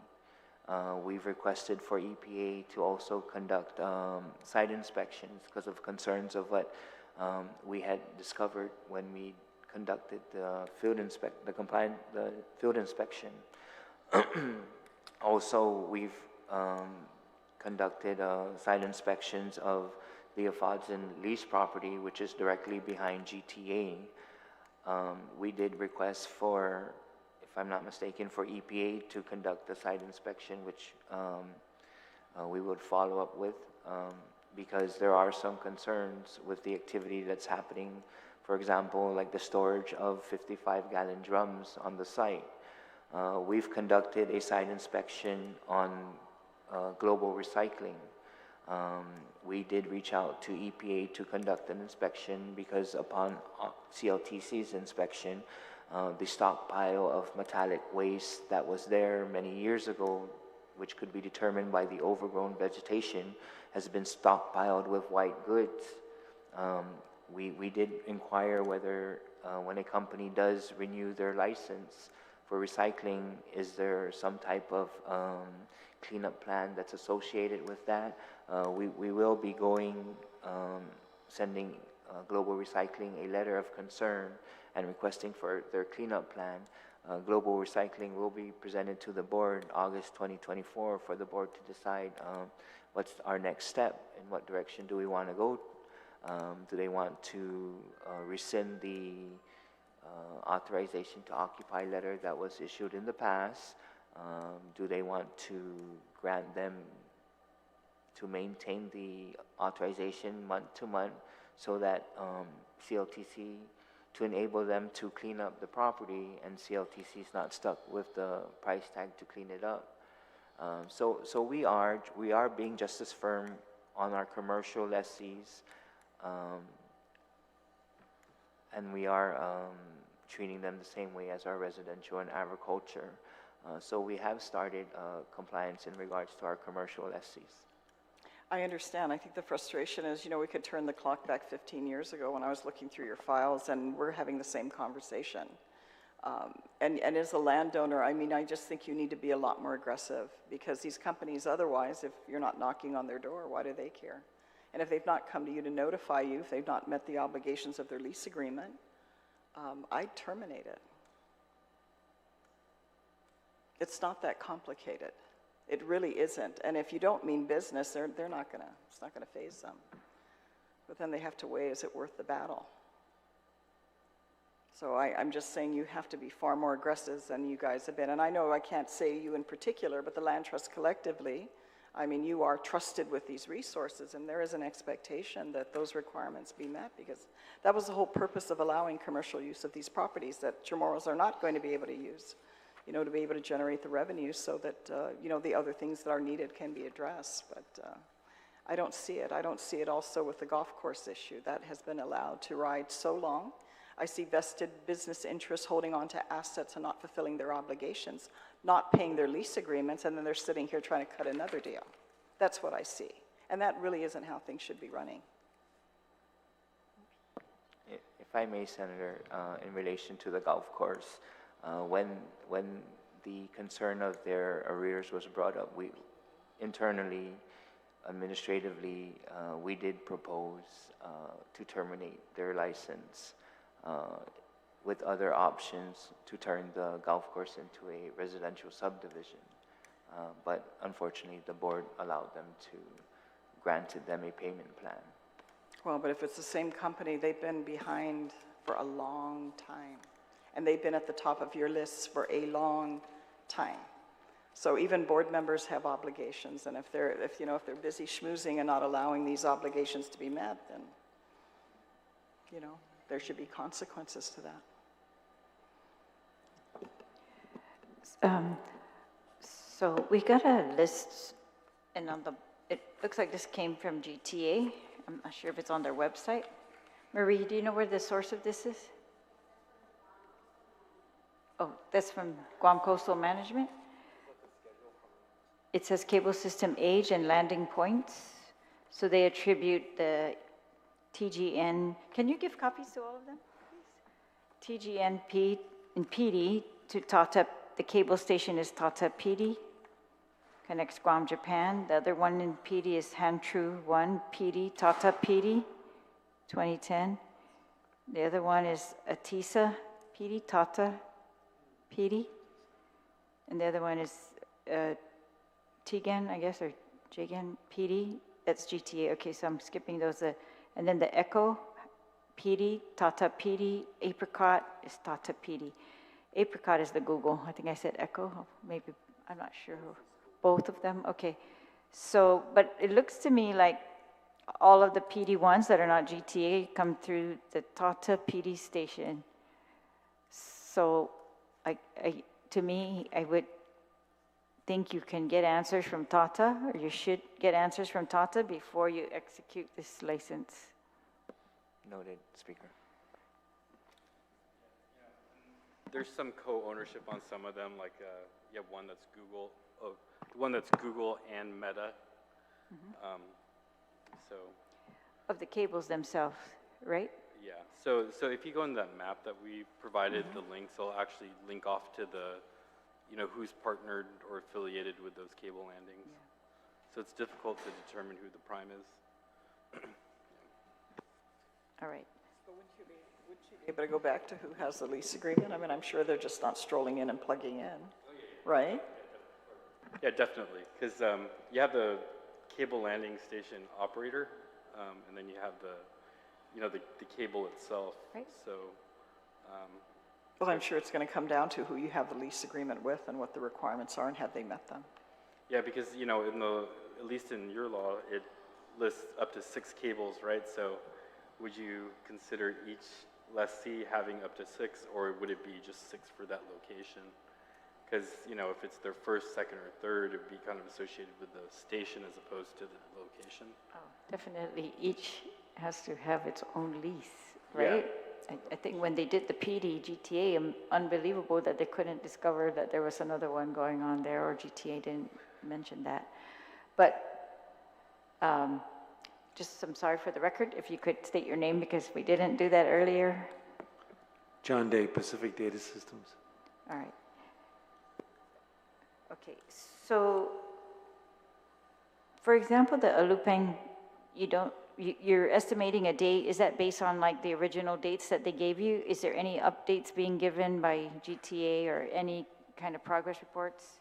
We've requested for EPA to also conduct site inspections because of concerns of what we had discovered when we conducted the field inspection. Also, we've conducted site inspections of the Afadzen lease property, which is directly behind GTA. We did request for, if I'm not mistaken, for EPA to conduct the site inspection, which we would follow up with, because there are some concerns with the activity that's happening. For example, like the storage of 55-gallon drums on the site. We've conducted a site inspection on global recycling. We did reach out to EPA to conduct an inspection because upon CLTC's inspection, the stockpile of metallic waste that was there many years ago, which could be determined by the overgrown vegetation, has been stockpiled with white goods. We did inquire whether when a company does renew their license for recycling, is there some type of cleanup plan that's associated with that. We will be sending Global Recycling a letter of concern and requesting for their cleanup plan. Global Recycling will be presented to the board August 2024 for the board to decide what's our next step, in what direction do we want to go. Do they want to rescind the authorization to occupy letter that was issued in the past? Do they want to grant them to maintain the authorization month to month so that CLTC, to enable them to clean up the property and CLTC is not stuck with the price tag to clean it up? So we are being just as firm on our commercial lessees, and we are treating them the same way as our residential and agriculture. So we have started compliance in regards to our commercial lessees. I understand. I think the frustration is, you know, we could turn the clock back 15 years ago when I was looking through your files and we're having the same conversation. And as a landowner, I mean, I just think you need to be a lot more aggressive, because these companies otherwise, if you're not knocking on their door, why do they care? And if they've not come to you to notify you, if they've not met the obligations of their lease agreement, I'd terminate it. It's not that complicated. It really isn't. And if you don't mean business, they're not gonna, it's not gonna faze them. But then they have to weigh, is it worth the battle? So I'm just saying you have to be far more aggressive than you guys have been. And I know I can't say you in particular, but the Land Trust collectively, I mean, you are trusted with these resources, and there is an expectation that those requirements be met, because that was the whole purpose of allowing commercial use of these properties that Chamorros are not going to be able to use, you know, to be able to generate the revenue so that, you know, the other things that are needed can be addressed. But I don't see it. I don't see it also with the golf course issue. That has been allowed to ride so long. I see vested business interests holding on to assets and not fulfilling their obligations, not paying their lease agreements, and then they're sitting here trying to cut another deal. That's what I see. And that really isn't how things should be running. If I may, Senator, in relation to the golf course, when the concern of their arrears was brought up, we internally, administratively, we did propose to terminate their license with other options to turn the golf course into a residential subdivision. But unfortunately, the board allowed them to, granted them a payment plan. Well, but if it's the same company, they've been behind for a long time. And they've been at the top of your lists for a long time. So even board members have obligations, and if they're busy schmoozing and not allowing these obligations to be met, then, there should be consequences to that. So we got a list, and it looks like this came from GTA. I'm not sure if it's on their website. Marie, do you know where the source of this is? Oh, that's from Guam Coastal Management? It says cable system age and landing points. So they attribute the TGN. Can you give copies to all of them, please? TGNP and PD to Tata. The cable station is Tata PD. Connects Guam, Japan. The other one in PD is Hantru 1 PD, Tata PD, 2010. The other one is Atisa PD, Tata PD. And the other one is Tigan, I guess, or Jigan PD. That's GTA. Okay, so I'm skipping those. And then the Echo PD, Tata PD. Apricot is Tata PD. Apricot is the Google. I think I said Echo. Maybe, I'm not sure who. Both of them? Okay. So, but it looks to me like all of the PD ones that are not GTA come through the Tata PD station. So, to me, I would think you can get answers from Tata, or you should get answers from Tata before you execute this license. Noted, Speaker. There's some co-ownership on some of them, like you have one that's Google, one that's Google and Meta. So of the cables themselves, right? yeah. So if you go in that map that we provided, the links, they'll actually link off to the, who's partnered or affiliated with those cable landings. Yeah. So it's difficult to determine who the prime is. All right. So wouldn't you be able to go back to who has the lease agreement? I mean, I'm sure they're just not strolling in and plugging in, right? Yeah, definitely, because you have the cable landing station operator, and then you have the cable itself. Right. So. Well, I'm sure it's going to come down to who you have the lease agreement with and what the requirements are and have they met them. Yeah, because at least in your law, it lists up to 6 cables, right? So would you consider each lessee having up to 6, or would it be just 6 for that location? Because, if it's their first, second, or third, it would be kind of associated with the station as opposed to the location. Oh, definitely each has to have its own lease, right? Yeah. I think when they did the PD, GTA, unbelievable that they couldn't discover that there was another one going on there, or GTA didn't mention that. But I'm sorry for the record, if you could state your name, because we didn't do that earlier. John Day, Pacific Data Systems. All right. Okay, so, for example, the Alupeng, you're estimating a date. Is that based on like the original dates that they gave you? Is there any updates being given by GTA or any kind of progress reports?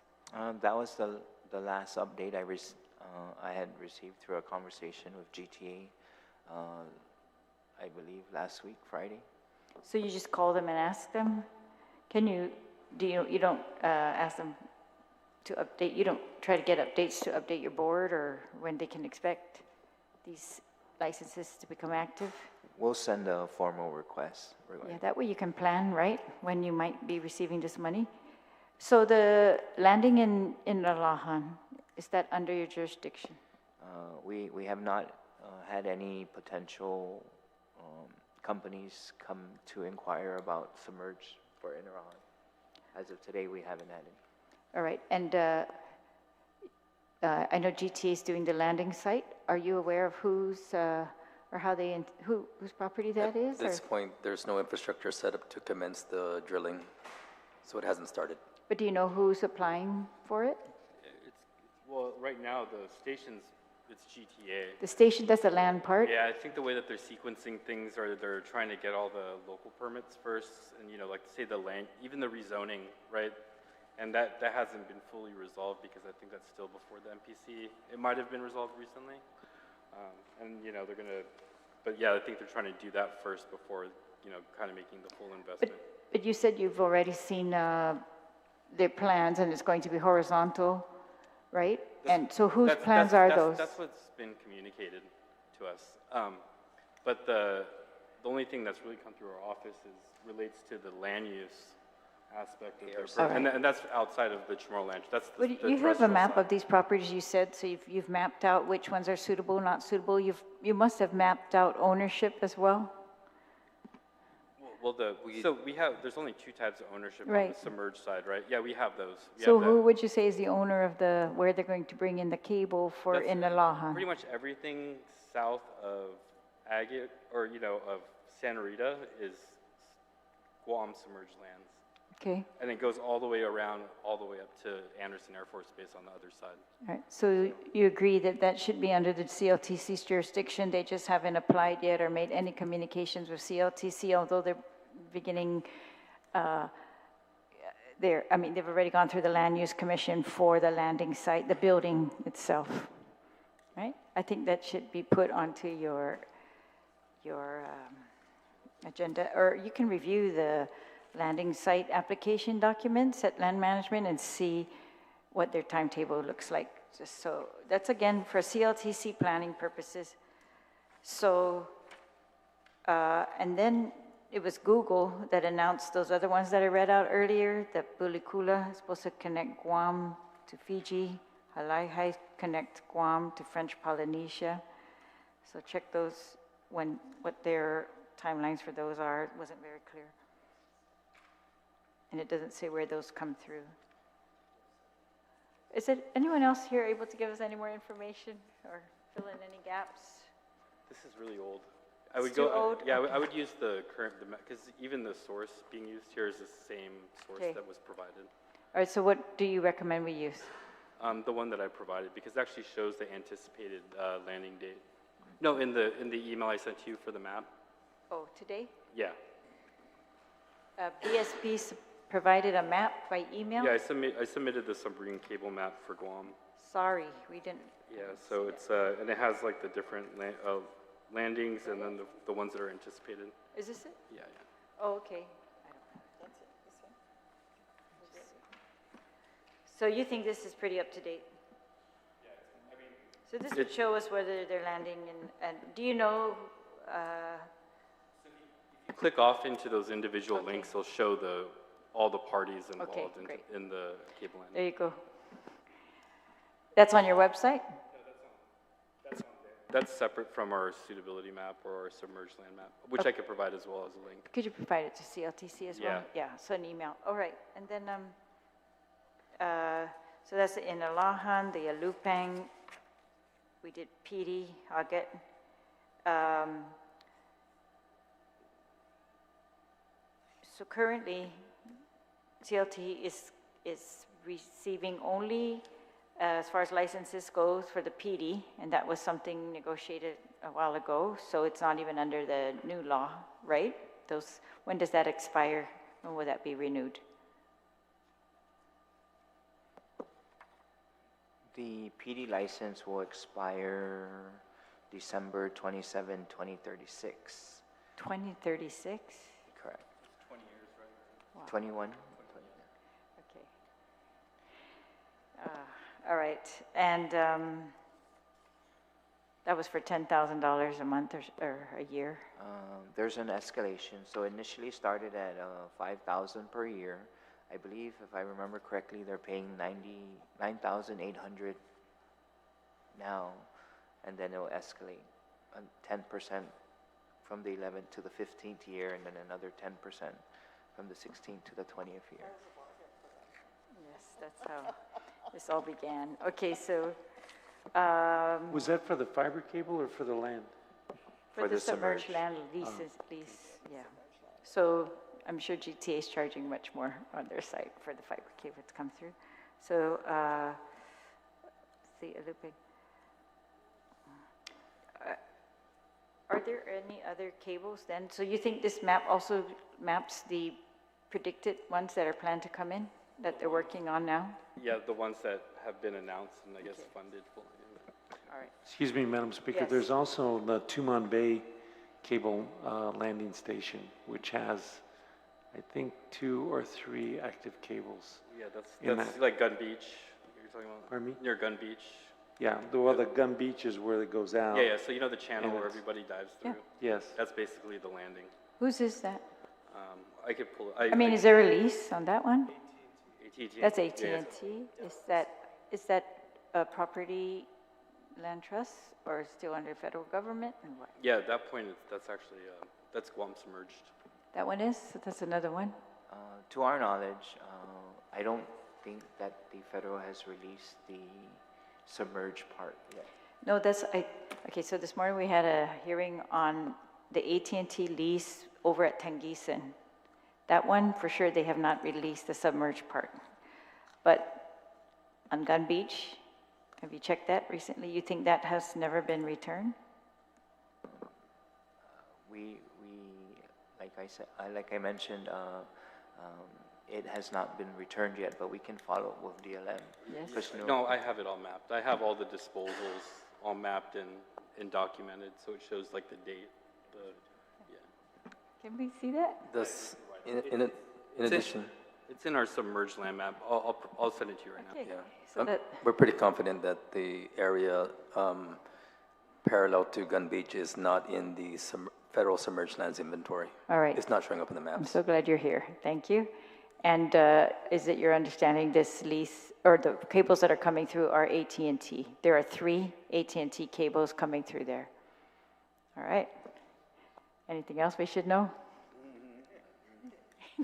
That was the last update I had received through a conversation with GTA, I believe last week, Friday. So you just call them and ask them? You don't ask them to update, you don't try to get updates to update your board, or when they can expect these licenses to become active? We'll send a formal request. Yeah, that way you can plan, right, when you might be receiving this money. So the landing in Lalahan, is that under your jurisdiction? We have not had any potential companies come to inquire about Submerged for Inarahan. As of today, we haven't had any. All right, and I know GTA is doing the landing site. Are you aware of whose, or how they, whose property that is? At this or- point, there's no infrastructure set up to commence the drilling, so it hasn't started. But do you know who's applying for it? Well, right now, the station's, it's GTA. The station, that's the land part? Yeah, I think the way that they're sequencing things are they're trying to get all the local permits first, and, like, say the land, even the rezoning, right? And that hasn't been fully resolved because I think that's still before the MPC. It might have been resolved recently. And, they're gonna, but yeah, I think they're trying to do that first before, kind of making the full investment. But you said you've already seen their plans and it's going to be horizontal, right? And so whose plans are those? That's what's been communicated to us. But the only thing that's really come through our office relates to the land use aspect of their, and that's outside of the CHamoru land. That's the, But the you have a terrestrial map side. of these properties, you said, so you've mapped out which ones are suitable, not suitable. You must have mapped out ownership as well? Well, so we have, there's only two types of ownership on Right. the submerged side, right? Yeah, we have those. We So have who would you say is the owner of where they're going to bring in the cable for That's in the Lahan? Pretty much everything south of Agate, or, of Santa Rita is Guam submerged lands. Okay, And it goes all the way around, all the way up to Anderson Air Force Base on the other side. all right. So you agree that that should be under the CLTC's jurisdiction? They just haven't applied yet or made any communications with CLTC, although they're beginning, they've already gone through the Land Use Commission for the landing site, the building itself, right? I think that should be put onto your agenda, or you can review the landing site application documents at Land Management and see what their timetable looks like. Just so, that's again for CLTC planning purposes. So, and then it was Google that announced those other ones that I read out earlier, that Bulikula is supposed to connect Guam to Fiji, Halai connect Guam to French Polynesia. So check those, what their timelines for those are. It wasn't very clear. And it doesn't say where those come through. Is it anyone else here able to give us any more information or fill in any gaps? This is really old. It's too old? Yeah, Okay. I would use the current, because even the source being used here is the same source Okay. that was provided. All right, so what do you recommend we use? The one that I provided, because it actually shows the anticipated landing date. No, in the email I sent to you for the map. Oh, today? Yeah. BSP provided a map by email? Yeah, I submitted the submarine cable map for Guam. Sorry, we didn't. Yeah, so it's, and it has like the different landings and then the ones that are anticipated. Is this it? Yeah. Oh, okay. So you think this is pretty up to date? So this would show us whether they're landing and do you know, You click off into those individual Okay. links, they'll show all the parties involved great. in the cable landing. there you go. That's on your website? That's separate from our suitability map or our submerged land map, which I could provide as well as a link. Could you provide it to CLTC as well? Yeah. Yeah, so an email. All right, and then, so that's in Alahan, the Alupang, we did PD, Agat. So currently, CLT is receiving only, as far as licenses goes, for the PD, and that was something negotiated a while ago, so it's not even under the new law, right? When does that expire? When will that be renewed? The PD license will expire December 27, 2036. 2036? Correct. 20 years, right? Wow. 21? Okay. All right, and that was for $10,000 a month or a year? There's an escalation. So initially started at $5,000 per year. I believe, if I remember correctly, they're paying $99,800 now, and then it'll escalate 10% from the 11th to the 15th year, and then another 10% from the 16th to the 20th year. Yes, that's how. this all began. Okay, so Was that for the fiber cable or for the land? for the submerged. submerged land lease, yeah. So I'm sure GTA is charging much more on their site for the fiber cable to come through. So, see, Lupe. Are there any other cables then? So you think this map also maps the predicted ones that are planned to come in, that they're working on now? Yeah, the ones that have been announced and I guess Okay. funded fully. All right. Excuse me, Madam Speaker, Yes. there's also the Tumon Bay Cable Landing Station, which has, I think, 2 or 3 active cables. Yeah, In that's that- like Gun Beach, you're talking about? Pardon me? Near Gun Beach. Yeah, the Gun Beach is where it goes out. Yeah, so you know the channel And where it's- everybody dives Yeah. through? Yes. That's basically the landing. Whose is that? I could pull it. I mean, is there a lease on that one? AT&T. That's Yeah, AT&T? Is that a property land trust or still under federal government and what? Yeah, at that point, that's actually, that's Guam Submerged. That one is? So that's another one? To our knowledge, I don't think that the federal has released the submerged part yet. No, okay, so this morning we had a hearing on the AT&T lease over at Tangisan. That one, for sure, they have not released the submerged part. But on Gun Beach, have you checked that recently? You think that has never been returned? We like I said, like I mentioned, it has not been returned yet, but we can follow up with DLM. Yes. 'Cause No, I have it all mapped. I have all the disposals all mapped and documented, so it shows like the date, yeah. Can we see that? This, in addition, It's in our submerged land map. I'll send it to you right now. Okay, yeah, so that, we're pretty confident that the area parallel to Gun Beach is not in the federal submerged lands inventory. all right. It's not showing up in the I'm maps. so glad you're here. Thank you. And is it your understanding this lease, or the cables that are coming through are AT&T? There are 3 AT&T cables coming through there. All right. Anything else we should know?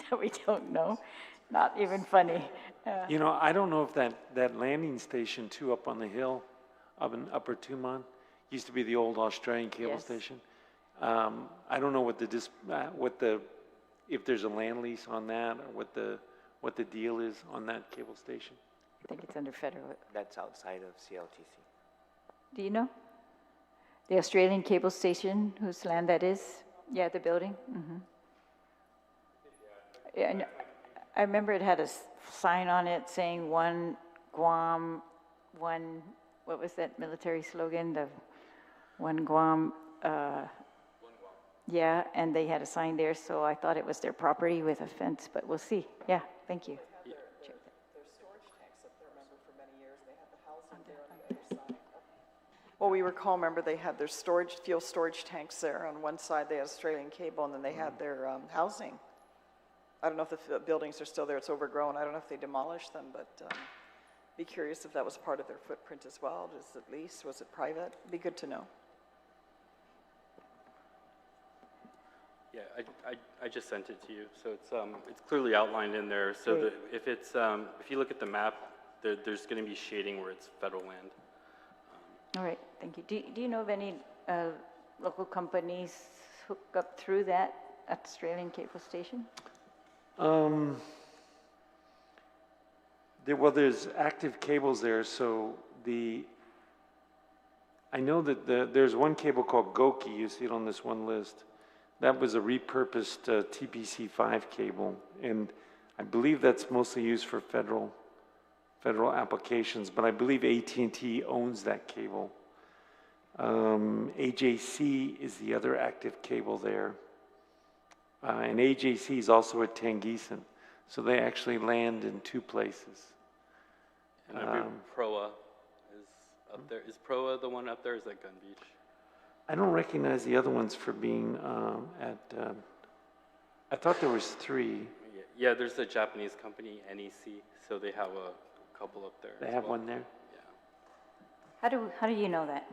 That we don't know? Not even funny. You know, I don't know if that landing station too up on the hill up in Upper Tumon used to be the old Australian cable Yes. station. I don't know if there's a land lease on that or what the deal is on that cable station. I think it's under federal. That's outside of CLTC. Do you know? The Australian cable station, whose land that is? Yeah, the building? Mm-hmm. Yeah, I remember it had a sign on it saying one Guam, one, what was that military slogan? The one Guam, yeah, and they had a sign there, so I thought it was their property with a fence, but we'll see. Yeah, thank you. Check that. There's storage tanks up there, remember, for many years, they had the housing there on the other side. Well, we recall, remember, they had their fuel storage tanks there. On one side, they had Australian cable, and then they had their housing. I don't know if the buildings are still there, it's overgrown, I don't know if they demolished them, but be curious if that was part of their footprint as well. Is it leased, was it private? Be good to know. Yeah, I just sent it to you, so it's clearly outlined in there. So Great. if you look at the map, there's going to be shading where it's federal land. All right, thank you. Do you know of any local companies hook up through that Australian cable station? There's active cables there, so I know that there's one cable called Goki, you see it on this one list. That was a repurposed TPC5 cable, and I believe that's mostly used for federal applications, but I believe AT&T owns that cable. AJC is the other active cable there. And AJC is also at Tangisan, so they actually land in 2 places. And I believe Proa is up there. Is Proa the one up there? Is that Gun Beach? I don't recognize the other ones for being I thought there was 3. Yeah, there's a Japanese company, NEC, so they have a couple up there. They as have well. one there? Yeah. How do you know that?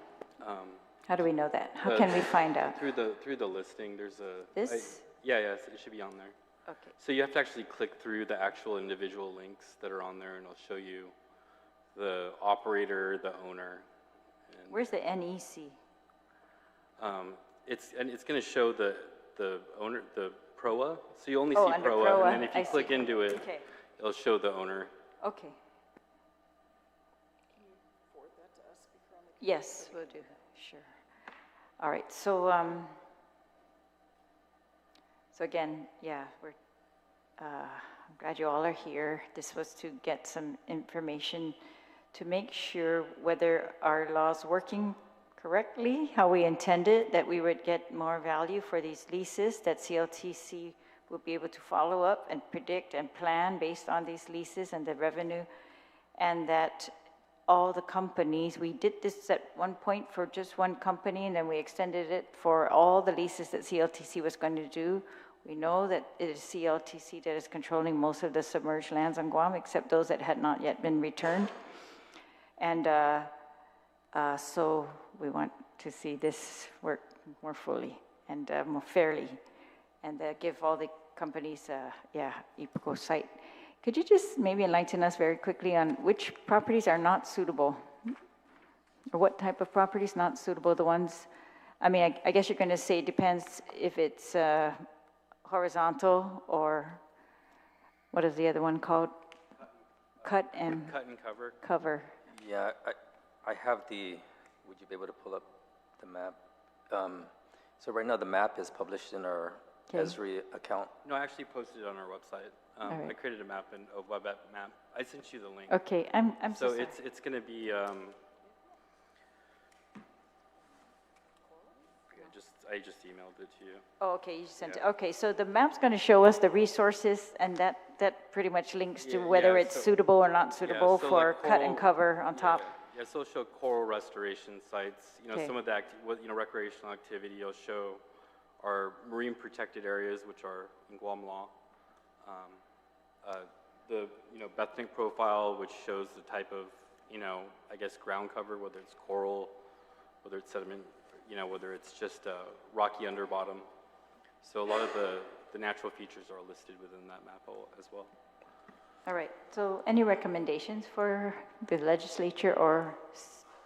How do we know that? How can we find out? Through the listing, there's a... This? Yeah, it should be on there. Okay. So you have to actually click through the actual individual links that are on there, and it'll show you the operator, the owner. And, Where's the NEC? it's going to show the owner, the PROA. So you only Oh, see under PROA, PROA, and then if you I click see. into it, Okay. it'll show the owner. Okay. Yes, we'll do, sure. All right, so, so again, yeah, I'm glad you all are here. This was to get some information to make sure whether our law's working correctly, how we intended, that we would get more value for these leases, that CLTC will be able to follow up and predict and plan based on these leases and the revenue, and that all the companies, we did this at one point for just one company, and then we extended it for all the leases that CLTC was going to do. We know that it is CLTC that is controlling most of the submerged lands on Guam, except those that had not yet been returned. And so we want to see this work more fully and more fairly, and give all the companies, equal site. Could you just maybe enlighten us very quickly on which properties are not suitable? Or what type of properties not suitable? The ones, I mean, I guess you're going to say it depends if it's horizontal or what is the other one called? Cut and cover. Yeah, I have the, would you be able to pull up the map? So right now the map is published in our Okay. Esri account. No, I actually posted it on our website. right. I created a map and a web app map. I sent you the link. Okay, I'm so So sorry. it's going to be, I just emailed it to you. Oh, okay, you sent it. Yeah. Okay, so the map's going to show us the resources, and that pretty much links to Yeah, whether yeah, it's so- suitable or not suitable so for like cut and coral- cover on top. Yeah, so it'll show coral restoration sites. You know, Okay. some of the recreational activity. It'll show our marine protected areas, which are in Guam law. The Bethnic profile, which shows the type of I guess ground cover, whether it's coral, whether it's sediment, whether it's just rocky underbottom. So a lot of the natural features are listed within that map as well. All right, so any recommendations for the legislature or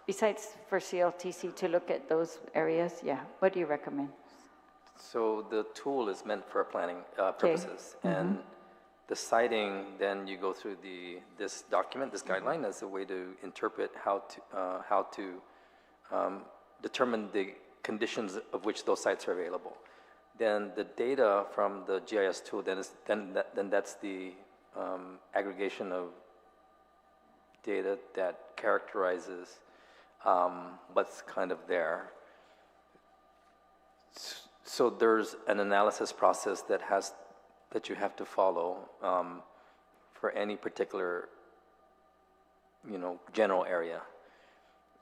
besides for CLTC to look at those areas? Yeah, what do you recommend? So the tool is meant for planning purposes. And the citing, then you go through this document, this guideline, as a way to interpret how to determine the conditions of which those sites are available. Then the data from the GIS tool, then that's the aggregation of data that characterizes what's kind of there. So there's an analysis process that you have to follow for any particular, general area.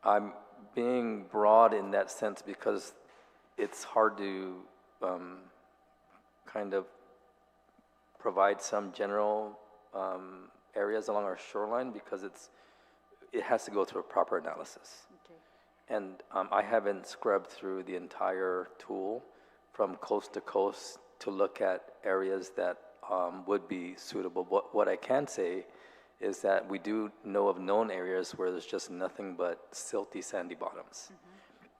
I'm being broad in that sense because it's hard to kind of provide some general areas along our shoreline because it has to go through a proper analysis. Okay. And I haven't scrubbed through the entire tool from coast to coast to look at areas that would be suitable. What I can say is that we do know of known areas where there's just nothing but silty, sandy bottoms.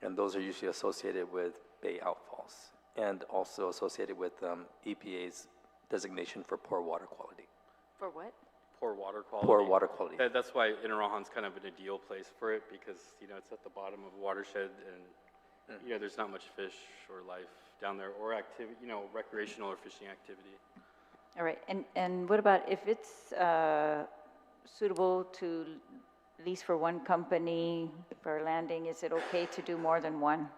And those are usually associated with bay outfalls and also associated with EPA's designation for poor water quality. For what? Poor water quality. Poor water quality. That's why Inarahan's kind of an ideal place for it because, it's at the bottom of a watershed and, there's not much fish or life down there or activity, recreational or fishing activity. All right, and what about if it's suitable to lease for one company for landing, is it okay to do more than one?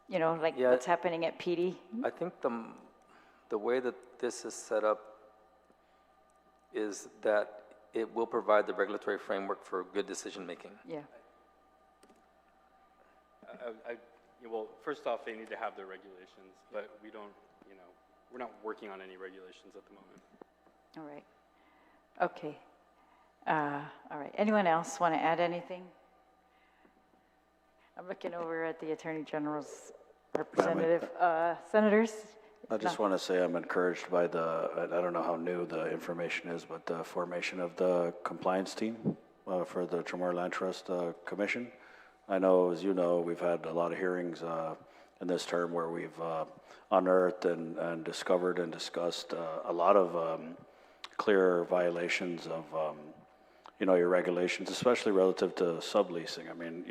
Like Yeah. what's happening at PD? I think the way that this is set up is that it will provide the regulatory framework for good decision making. Yeah, Well, first off, they need to have their regulations, but we don't, we're not working on any regulations at the moment. all right. Okay. All right, anyone else want to add anything? I'm looking over at the Attorney General's representative. Senators, I just want to say I'm encouraged by I don't know how new the information is, but the formation of the compliance team for the CHamoru Land Trust Commission. I know, as you know, we've had a lot of hearings in this term where we've unearthed and discovered and discussed a lot of clear violations of your regulations, especially relative to subleasing. I mean,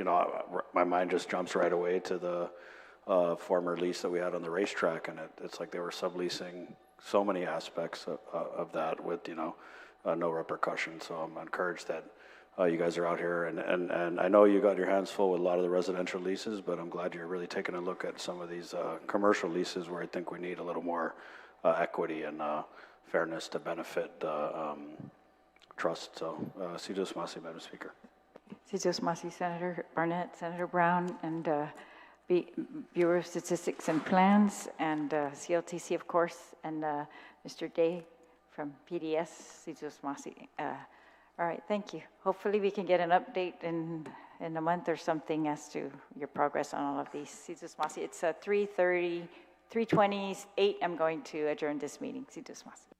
my mind just jumps right away to the former lease that we had on the racetrack, and it's like they were subleasing so many aspects of that with no repercussions. So I'm encouraged that you guys are out here, and I know you got your hands full with a lot of the residential leases, but I'm glad you're really taking a look at some of these commercial leases where I think we need a little more equity and fairness to benefit the trust. So, Sijos Masi, Madam Speaker. Sijos Masi, Senator Barnett, Senator Brown, and Bureau of Statistics and Plans, and CLTC, of course, and Mr. Day from PDS, Sijos Masi. All right, thank you. Hopefully we can get an update in a month or something as to your progress on all of these. Sijos Masi, it's 3:28. I'm going to adjourn this meeting. Sijos Masi.